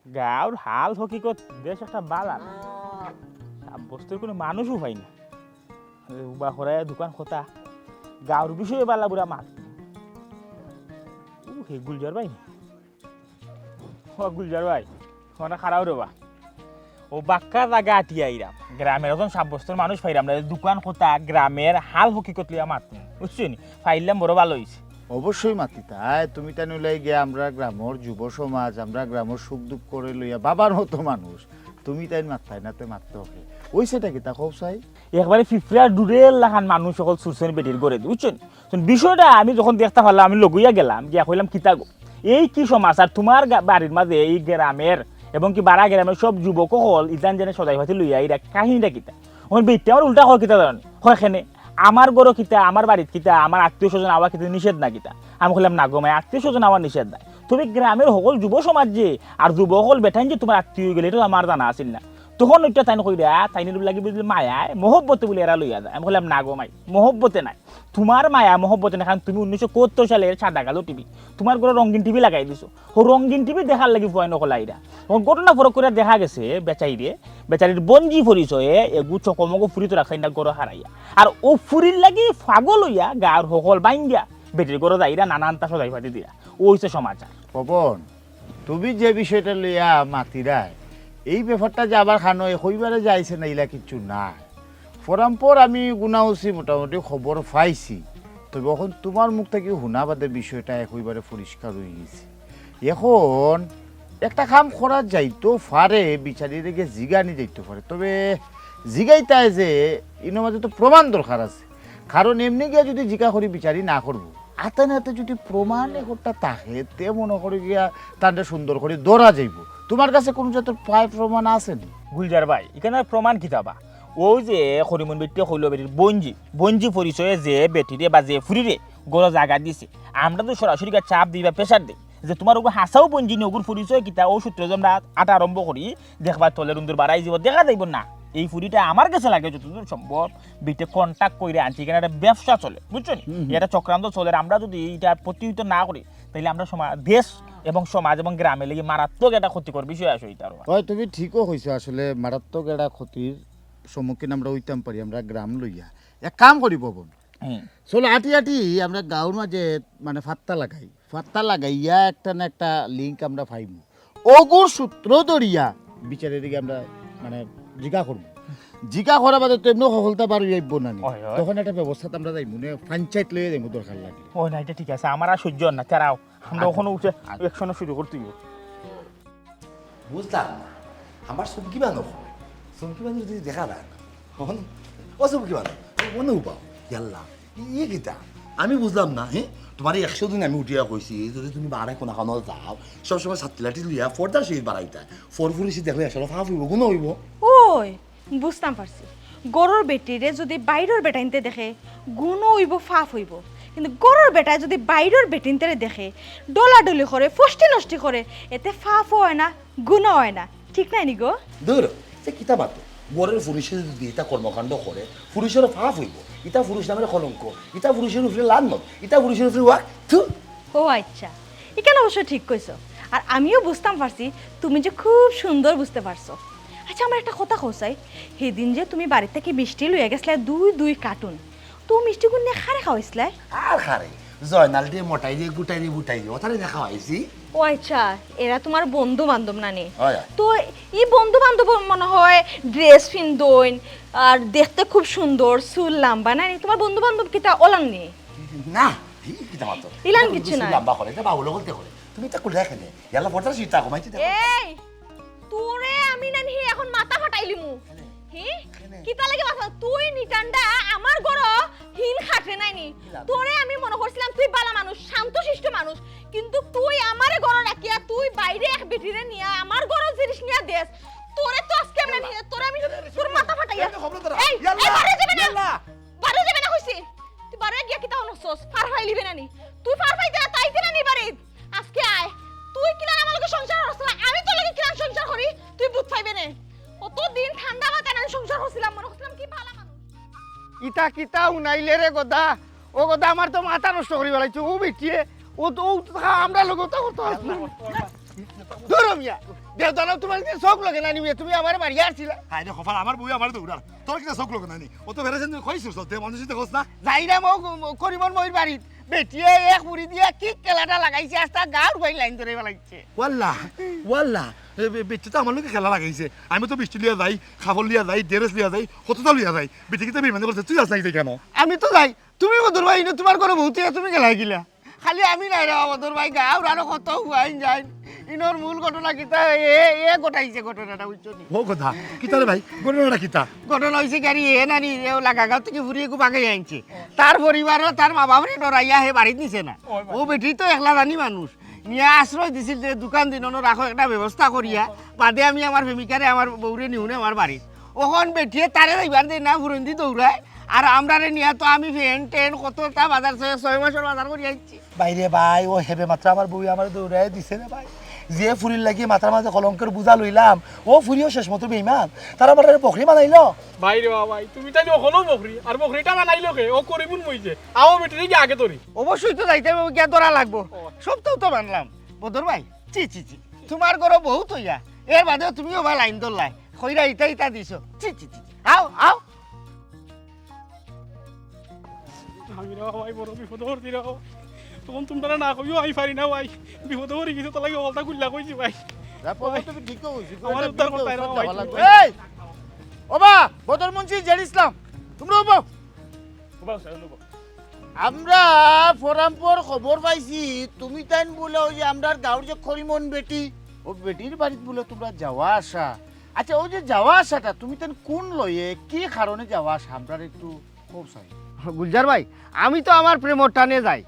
গাঁর হাল হকিকত বেশ একটা বালা বস্তুর কোনো মানুষও পাই না উবা করে দোকান খোতা গাঁর বিষয়ে বালা বুড়া মাত হে গুলজার ভাই গুলজার ভাই ওনা খারাপ রবা ও বাক্কা জায়গা আটিয়া আইরাম গ্রামের এখন সাব্যস্তর মানুষ পাইরাম না দোকান খোতা গ্রামের হাল হকিকত লিয়া মাত বুঝছো নি ফাইলাম বড় ভালো হয়েছে অবশ্যই মাতি তাই তুমি তাই নলাই গিয়ে আমরা গ্রামের যুব সমাজ আমরা গ্রামের সুখ দুঃখ করে লইয়া বাবার মতো মানুষ তুমি তাই মাত্তাই না তো মারতে হবে ওই সেটা কি তা খুব চাই একবারে ফিফরা ডুরেল লাখান মানুষ সকল সুরসেন বেটির করে বুঝছেন বিষয়টা আমি যখন দেখতে পারলাম আমি লগইয়া গেলাম গিয়া কইলাম কিতা গো এই কি সমাচার তোমার বাড়ির মাঝে এই গ্রামের এবং কি বাড়া গ্রামের সব যুবক হল ইতান জেনে সদাই ভাতি লইয়া এই কাহিনীটা কিতা ওখান বেটটা আমার উল্টা হয় কিতা জানেন হয় এখানে আমার গরো কিতা আমার বাড়ির কিতা আমার আত্মীয় স্বজন আওয়া কিতা নিষেধ না কিতা আমি বললাম না গো মাই আত্মীয় স্বজন আমার নিষেধ নাই তুমি গ্রামের সকল যুব সমাজ যে আর যুবক হল বেঠাইন যে তোমার আত্মীয় গেলে এটা আমার জানা আসিল না তখন ওইটা তাই কইরা তাইনের লাগি বুঝলি মায়ায় মহব্বতে বলে এরা লইয়া যায় আমি বললাম না গো মাই মহব্বতে নাই তোমার মায়া মহব্বতে না কারণ তুমি 1971 সালের সাদা কালো টিভি তোমার ঘরে রঙিন টিভি লাগাই দিছো ও রঙিন টিভি দেখার লাগি ভয় নকলা আইরা ঘটনা ফরক করে দেখা গেছে বেচারির বঞ্জি পরিচয়ে এগু চকমগো ফুরি তো রাখাই না গড় হারাইয়া আর ও ফুরির লাগি ফাগল হইয়া গার সকল বাইঙ্গা বেটির গড় যাইরা নানান তা সদাই ফাটি দিয়া ও হইছে সমাচার পবন তুমি যে বিষয়টা লইয়া মাতিরায় এই ব্যাপারটা যে আবার খানো হইবারে যাইছে না ইলা কিচ্ছু নাই পরম্পর আমি গুনাউছি মোটামুটি খবর পাইছি তবে এখন তোমার মুখ থেকে শুনা বাদে বিষয়টা হইবারে পরিষ্কার হয়ে গেছে এখন একটা কাম করা যাইতো পারে বিচারিয়ে রেখে জিগানি যাইতে পারে তবে জিগাইতায় যে ইনো মাঝে তো প্রমাণ দরকার আছে কারণ এমনি গিয়া যদি জিকা করি বিচারি না করবো আতে নাতে যদি প্রমাণ একটা থাকে তে মনে করে গিয়া তাদের সুন্দর করে দৌড়া যাইব তোমার কাছে কোনো জাতের প্রায় প্রমাণ আছে নি গুলজার ভাই এখানে প্রমাণ কিতাবা ওই যে হরিমন বেটি হইল বেটির বঞ্জি পরিচয়ে যে বেটিরে বা যে ফুরিরে গড় জায়গা দিছে আমরা তো সরাসরি চাপ দিই বা প্রেশার দিই যে তোমার ওগুলো হাসাও বঞ্জি নি ওগুর পরিচয় কিতা ও সূত্রে আমরা আটা আরম্ভ করি দেখবার তলের উন্দর বাড়াই যাব দেখা যাইব না এই ফুরিটা আমার কাছে লাগে যতদূর সম্ভব বিটে কন্ট্যাক্ট করে আনছি এখানে একটা ব্যবসা চলে বুঝছো নি এটা চক্রান্ত চলে আমরা যদি এটা প্রতিহিত না করি তাহলে আমরা দেশ এবং সমাজ এবং গ্রামে লেগে মারাত্মক একটা ক্ষতিকর বিষয় আসে এটা হয় তুমি ঠিকও হয়েছো আসলে মারাত্মক একটা ক্ষতির সম্মুখীন আমরা হইতাম পারি আমরা গ্রাম লইয়া এক কাম করি পবন চলো আটি আটি আমরা গাঁর মাঝে মানে ফাত্তা লাগাইয়া একটা না একটা লিঙ্ক আমরা পাইব ওগুর সূত্র ধরিয়া বিচারের দিকে আমরা মানে জিজ্ঞা করা বাদে তো এমনি সফলতা পারো যাইব না তখন একটা ব্যবস্থা আমরা যাইব মানে পঞ্চায়েত লইয়া যাইব দরকার লাগে ও না এটা ঠিক আছে আমার আর সহ্য না তারাও আমরা ওখানে উঠে একশনে শুরু করতে বুঝলাম না আমার চুমকি বানো চুমকি বানো যদি দেখা না ও চুমকি বানো মনে পাও ইয়াল্লা ইয়ে কিতা আমি বুঝলাম না হ্যাঁ তোমার 100 দিন আমি উঠিয়া কইছি যদি তুমি বাড়াই কোনো খানো যাও সবসময় ছাত্রীলাটি লিয়া ফর্দার সেই বাড়াইতা ফরফুরিসি দেখলে আসলে ফাফ হইব গুণ হইব ওই বুঝতাম পারছি গরুর বেটিরে যদি বাইরের বেটাইনতে দেখে গুণও হইব ফাফ হইব কিন্তু গরুর বেটায় যদি বাইরের বেটিনতে দেখে ডলাডলি করে ফষ্টি নষ্টি করে এতে ফাফও হয় না গুণও হয় না ঠিক নাই নি গো দূর সে কিতা মাত্র গরের পুরুষে যদি এটা কর্মকাণ্ড করে পুরুষেরও ফাফ হইব ইটা পুরুষ নামের কলঙ্ক ইটা পুরুষের উপরে লাল নয় ইটা পুরুষের উপরে ওয়াক থু ও আচ্ছা এখানে অবশ্য ঠিক কইছো আর আমিও বুঝতাম পারছি তুমি যে খুব সুন্দর বুঝতে পারছো আচ্ছা আমার একটা কথা কইছাই সেদিন যে তুমি বাড়ি থেকে মিষ্টি লইয়া গেছলা দুই কার্টুন তো মিষ্টি গুণ নিয়ে খারে খাওয়াইছলা আর খারে জয়নাল দিয়ে মোটাই দিয়ে গুটাই দিয়ে বুটাই দিয়ে ওটারে দেখা হয়েছি ও আচ্ছা এরা তোমার বন্ধু বান্ধব না নে হয়। তো এই বন্ধু বান্ধব মনে হয় ড্রেস পিন্দইন আর দেখতে খুব সুন্দর চুল লম্বা না নি তোমার বন্ধু বান্ধব কিটা ওলান নি না কিতা মাত্র ইলান কিছু না লম্বা করে এটা বাবুলো বলতে করে তুমি তা কুল দেখে নে ইয়ালা ফটার সিটা কমাইতে দেখো এই তোরে আমি না নি এখন মাথা ফাটাইলিমু হি কিতা লাগে মাথা তুই নিটান্ডা আমার গড় হিল খাটে নাই নি তোরে আমি মনে করছিলাম তুই বালা মানুষ শান্তশিষ্ট মানুষ কিন্তু তুই আমারে গড় রাখিয়া তুই বাইরে এক বেটিরে নিয়া আমার গড় জিনিস নিয়া দেস তোরে তো আজকে আমি না তোরে আমি তোর মাথা ফাটাইয়া এই বারে যাবে না বারে যাবে না কইছি তুই বারে গিয়া কিতা হনছস ফার ফাইলিবে না নি তুই ফার ফাইতে না তাইতে না নি বারে আজকে আয় তুই কিলা আমার লগে সংসার করছ আমি তোর লগে কিলা সংসার করি তুই বুঝ পাইবে না কত দিন ঠান্ডা মাথায় আমি সংসার করছিলাম মনে করছিলাম কি ভালো মানুষ ইটা কিতা উনাইলে রে গদা ও গদা আমার তো মাথা নষ্ট করি বেলাইছে ও বেটিয়ে ও তো আমরা লোক তো ধরো মিয়া দেওদানো তোমার চোখ লাগে না নিবে তুমি আমার বাড়ি আসছিলা হাই রে খফার আমার বউ আমার দৌড়ার তোর কিনা চোখ লোক নানি ও তো বেড়েছেন কইছিস চলতে মানুষ খোঁজ না যাইরা মো করিমন মইর বাড়িত বেটিয়ে এক মুড়ি দিয়া কি কেলাটা লাগাইছে আস্তা গাঁর ভাই লাইন ধরে ফেলাইছে ওয়াল্লা বেটি তো আমার লোকে খেলা লাগাইছে আমি তো বৃষ্টি লিয়া যাই খাবার লিয়া যাই ড্রেস লিয়া যাই কতটা লিয়া যাই বেটি কিতা বিমানে করছে তুই আস নাই কেন আমি তো যাই তুমি বদর ভাই তোমার ঘরে বহুত তুমি গেলাই গিলা খালি আমি নাই রে বদর ভাই গাঁর আরো কত হুয়াইন যাই ইনোর মূল ঘটনা কিতা এ গোটাইছে ঘটনাটা বুঝছো নি ও কথা কিতা রে ভাই ঘটনাটা কিতা ঘটনা হয়েছে গাড়ি নানি লাগাগাঁও থেকে ফুরিয়ে খুব আগে আনছে তার পরিবারও তার মা বাবারে ডরাইয়া হে বাড়িতে নিছে না ও বেটি তো একলা জানি মানুষ নিয়ে আশ্রয় দিছিল যে দোকান দিন রাখো একটা ব্যবস্থা করিয়া বাদে আমি আমার প্রেমিকারে আমার বউরে নিউনে আমার বাড়িত ওখন বেটিয়ে তারে যাইবার দেয় না ফুরন্দি দৌড়ায় আর আমরারে নিয়া তো আমি ফেন টেন কতটা বাজার 6 মাসের বাজার করি আইছি বাইরে ভাই ও হেবে মাত্রা আমার বউ আমার দৌড়ায় দিছে রে ভাই যে ফুরির লাগি মাথার মাঝে কলঙ্কের বুঝা লইলাম ও ফুরিও শেষ মতো বেইমান তারা আমার বকরি বানাইলো ভাই রে ভাই তুমি তাই ওখানেও বকরি আর বকরিটা বানাইলো কে ও করিবুন মইছে আও বেটি কি আগে তোরি অবশ্যই তো যাইতে হবে গিয়া ধরা লাগবো সব তো মানলাম বদর ভাই চি তোমার ঘর বহুত হইয়া এর বাদেও তুমিও বা লাইন ধরলাই খইরা ইটা দিছো চি আও আমি রে ভাই বড় বিপদ হরতি রে তখন তোমরা না কইও আমি পারি না ভাই বিপদ হরি কিছু তো লাগে অলটা গুল্লা কইছি ভাই তুমি ঠিক কইছি আমার উদ্ধার করতে আইরা ভাই এই ওবা বদর মুন্সি জেড ইসলাম তোমরা ওবা আমরা ফরামপুর খবর পাইছি তুমি তাইন বলে ওই যে আমরার গাঁওর যে খরিমন বেটি ও বেটির বাড়িতে বলে তোমরা যাওয়া আসা আচ্ছা ওই যে যাওয়া আসাটা তুমি তাইন কোন লয়ে কি কারণে যাওয়া আসা আমরা একটু খুব চাই গুলজার ভাই আমি তো আমার প্রেমর টানে যাই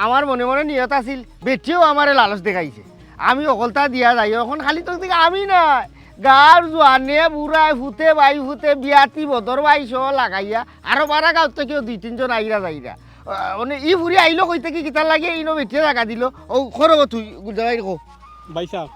আমার মনে মনে নিয়ত আছিল বেটিও আমারে লালচ দেখাইছে আমি অকলতা দিয়া যাই এখন খালি তো আমি নাই গাঁর জোয়ানে বুড়াই ফুটে বাই ফুটে বিয়াতি বদর বাই সহ লাগাইয়া আরো বারা গাঁত থেকেও 2-3 আইরা যাইরা মানে ই ফুরি আইলো কই থেকে কিতার লাগে ইনো বেটিয়ে জায়গা দিল ও খরব তুই গুলজার ভাই কো ভাই সাহেব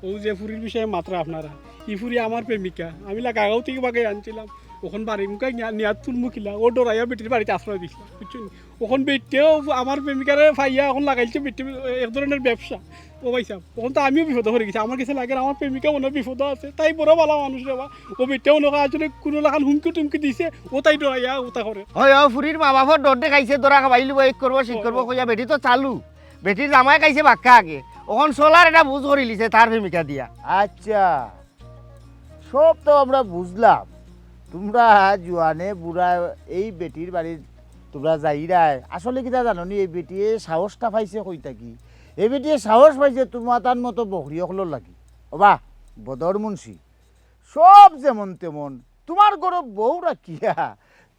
ও যে ফুরির বিষয়ে মাত্র আপনারা ই ফুরি আমার প্রেমিকা আমি লাগাও থেকে বাগে আনছিলাম ওখান বাড়ি মুখে নিয়াত তুলমুখিলা ও ডরাইয়া বেটির বাড়িতে আশ্রয় দিছিলাম বুঝছেন ওখান বেটিও আমার প্রেমিকারে ফাইয়া এখন লাগাইছে বেটি এক ধরনের ব্যবসা ও ভাই সাহেব ওখান তো আমিও বিপদ হয়ে গেছি আমার কাছে লাগে আমার প্রেমিকা মনে বিপদ আছে তাই বড় ভালো মানুষ রেবা ও বেটিও ওনাকে আসলে কোনো লাগান হুমকি টুমকি দিছে ও তাই ডরাইয়া ওটা করে হয় ফুরির মা বাবার ডর দেখাইছে দরা খাবাইলু এক করবো ঠিক করবো কইয়া বেটি তো চালু বেটির জামাই খাইছে বাক্কা আগে ওখান সোলার এটা বুঝ করে লিছে তার প্রেমিকা দিয়া আচ্ছা সব তো আমরা বুঝলাম তোমরা জোয়ানে বুড়া এই বেটির বাড়ির তোমরা যাইরাই আসলে কিটা জানো নি এই বেটিয়ে সাহসটা পাইছে কইতা কি এই বেটিয়ে সাহস পাইছে তোমার তার মতো বকরি অকলোর লাগি ওবা বদর মুন্সি সব যেমন তেমন তোমার ঘর বউরা কিয়া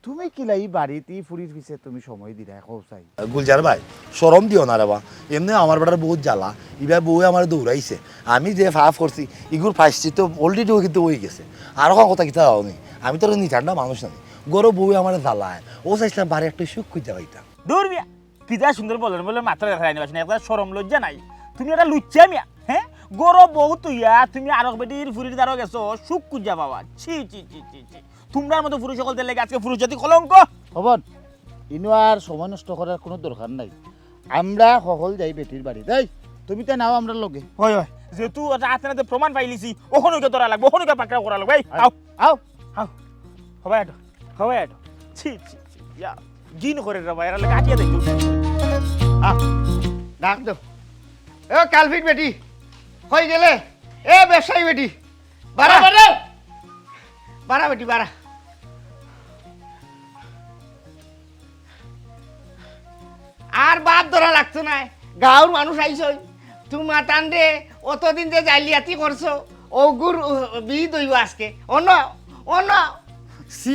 তুমি কিলা এই বাড়িতে ফুরির পিছে তুমি সময় দিলা এখন চাই গুলজার ভাই শরম দিও না রে বা এমনি আমার বেটার বহুত জ্বালা এবার বউ আমার দৌড়াইছে আমি যে ফাফ করছি ইগুর ফাইসছি তো অলরেডি কিন্তু হয়ে গেছে আর কথা কিতা হওনি আমি তো নিঠান্ডা মানুষ না গরো বউ আমার জ্বালায় ও চাইছিলাম বাড়ি একটা সুখ খুঁজে পাইতাম দূর মিয়া কিতা সুন্দর বলেন বলে মাত্রা দেখা যায়নি বাসনা একটা শরম লজ্জা নাই তুমি একটা লুচ্চা মিয়া হ্যাঁ গরো বউ তুইয়া তুমি আরক বেটির ফুরির দ্বারা গেছো সুখ খুঁজা বাবা ছি তোমরার মতো পুরুষ সকল লেগে আজকে পুরুষ জাতি কলঙ্ক হবন ইনো আর সময় নষ্ট করার কোনো দরকার নাই আমরা সকল যাই বেটির বাড়ি তাই তুমি তো নাও আমরা লগে হয় যেহেতু হাতে প্রমাণ পাইলিছি ওখানে ধরা লাগবে ওখানে পাকড়া করা লাগবে আও আও আও হবাই এটো ছি জিন করে রে ভাই এরা লাগে আটিয়া দেখো ডাক দো এ কালফিট বেটি কই গেলে এ ব্যবসায়ী বেটি বাড়া বাড়া বেটি বাড়া আর বাদ ধরা লাগতো না গাঁর মানুষ আইসই তোমার টান রে অতদিন যে জালিয়াতি করছো ওগুর বিদ হইব আজকে অন্য সি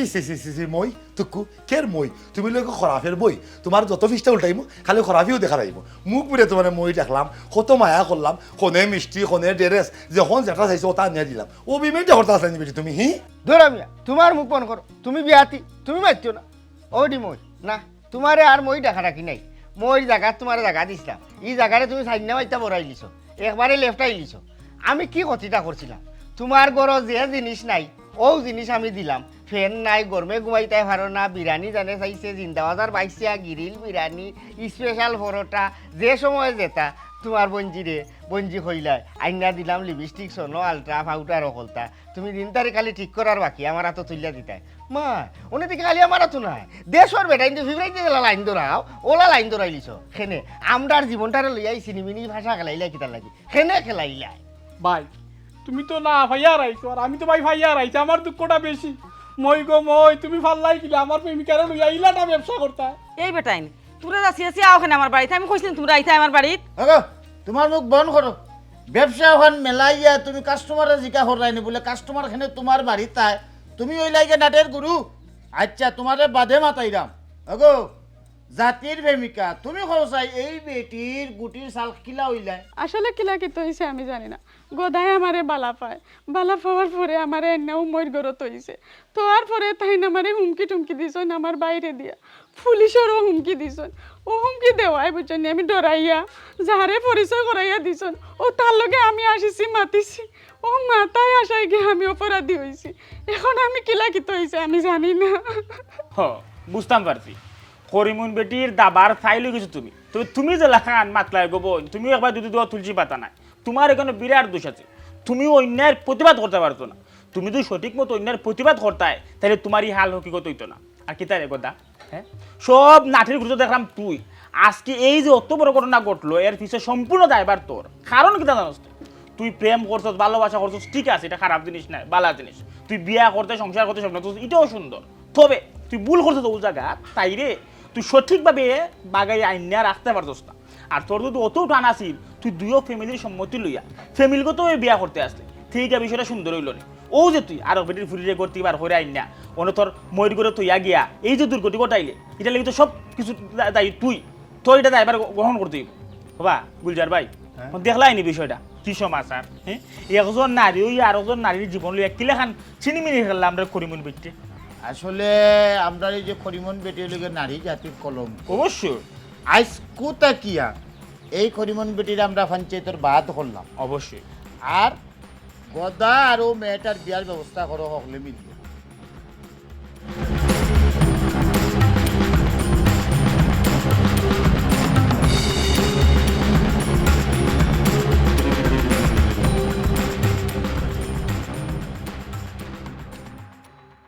মই তুকু কের মই তুমি লোক খরাফের বই তোমার যত ফিসটা উল্টাইমো খালি খরাফিও দেখা যাইব মুখ বুড়ে তোমার মই দেখলাম কত মায়া করলাম কোনে মিষ্টি কোনে ড্রেস যখন যেটা চাইছো ওটা নিয়ে দিলাম ও বিমেন্টে হরতা চাইনি বেটি তুমি হি ধরা মিয়া তোমার মুখ বন্ধ করো তুমি বিয়াতি তুমি মারছো না ওডি মই না তোমারে আর মই দেখা রাখি নাই মই জায়গা তোমার জায়গা দিছিলাম এই জায়গায় তুমি সাইড না মাইতা বড়াই লিছো একবারে লেফটাই লিছো আমি কি কথিটা করছিলাম তোমার ঘর যে জিনিস নাই ও জিনিস আমি দিলাম ফ্যান নাই গরমে ঘুমাইতে পারো না বিরিয়ানি জানে চাইছে জিন্দাবাজার বাইসিয়া গিরিল বিরিয়ানি স্পেশাল পরোটা যে সময় যেতা তোমার বঞ্জি রে বঞ্জি হইলাই আইনা দিলাম লিপস্টিক সোনো আলট্রা পাউডার অকলতা তুমি দিন তারিখ খালি ঠিক করার বাকি আমার হাতে তুলিয়া দিতাই মা উনি দিকে খালি আমার হাতো নাই দেশর বেটা কিন্তু ফিফরাইতে লাইন ধরাও ওলা লাইন ধরাইলিছ খেনে আমরার জীবনটারে লইয়াই চিনিমিনি ভাষা খেলাইলাই কিতার লাগি খেনে খেলাইলাই ভাই তুমি তো না ভাইয়া রাইছো আর আমি তো ভাই ভাইয়া রাইছি আমার দুঃখটা বেশি মই গো মই তুমি ফাল্লাই কিলে আমার প্রেমিকারে লইয়া ইলাটা ব্যবসা করতা এই বেটাইন তোরা যাচ্ছি আছি ওখানে আমার বাড়িতে আমি কইছিলাম তোমরা আইতা আমার বাড়িত তোমার মুখ বন্ধ করো ব্যবসা ওখান মেলাইয়া তুমি কাস্টমারে জিকা হরাইনি বলে কাস্টমার খানে তোমার বাড়িতে তাই তুমি ওই লাইকে নাটের গুরু আচ্ছা তোমারে বাদে মাতাইরাম আগো জাতির প্রেমিকা তুমি খোঁজাই এই বেটির গুটির সাল কিলা হইলাই আসলে কিলা কি হয়েছে আমি জানি না গদায় আমারে বালা পায় বালা পাওয়ার পরে আমারে এন্নাও মইর গরত হইছে তো আর পরে তাই না আমারে হুমকি টুমকি দিছন আমার বাইরে দিয়া পুলিশেরও হুমকি দিছন ও হুমকি দেওয়াই বুঝছেন আমি ডরাইয়া যাহারে পরিচয় করাইয়া দিছন ও তার লগে আমি আসিছি মাতিছি ও মাথায় আসাই গিয়ে আমি অপরাধী হয়েছি এখন আমি কিলা কি হয়েছে আমি জানি না হ বুঝতাম পারছি করিমুন বেটির দাবার ফাইলও কিছু তুমি তবে তুমি যে লেখান মাতলাই গোবন তুমিও একবার দুধ দেওয়া তুলসী পাতা নাই তোমার এখানে বিরাট দোষ আছে তুমি অন্যায়ের প্রতিবাদ করতে পারতো না তুমি যদি সঠিক মতো অন্যায়ের প্রতিবাদ করতাই তাহলে তোমার এই হাল হকিকত হইতো না আর কি তাই কথা হ্যাঁ সব নাঠির গুরুত্ব দেখলাম তুই আজকে এই যে অত বড় ঘটনা ঘটলো এর পিছিয়ে সম্পূর্ণ দায়বার তোর কারণ কি তা জানোস তুই প্রেম করছস ভালোবাসা করছস ঠিক আছে এটা খারাপ জিনিস নাই ভালো জিনিস তুই বিয়া করতে সংসার করতে স্বপ্ন করছিস এটাও সুন্দর তবে তুই ভুল করছিস ওই জায়গা তাই রে তুই সঠিকভাবে বাগাই আইনিয়া রাখতে পারছস না আর তোর যদি অত টান আসিল তুই দুইও ফ্যামিলির সম্মতি লইয়া ফ্যামিলিগত বিয়া করতে আসলে ঠিক আছে বিষয়টা সুন্দর হইল রে ও যে তুই আর বেটির ফুরিয়ে করতে বার করে আইনিয়া অন্য তোর ময়ূর করে তুই গিয়া এই যে দুর্গতি ঘটাইলে এটা লেগে তো সব কিছু দায়ী তুই তোর এটা দায়বার গ্রহণ করতে হইব বাবা গুলজার ভাই দেখলাইনি বিষয়টা কি সমাচার হ্যাঁ একজন নারী ওই আর একজন নারীর জীবন লইয়া কিলেখান চিনিমিনি খেললাম আমরা করিমুন বেটে আসলে আমরা এই যে করিমন বেটির লগে নারী জাতির কলম অবশ্যই আইস কোতা কিয়া এই করিমন বেটির আমরা পঞ্চায়েতের বাদ করলাম অবশ্যই আর গদা আর ও মেয়েটার বিয়ার ব্যবস্থা করো হকলে মিলিয়ে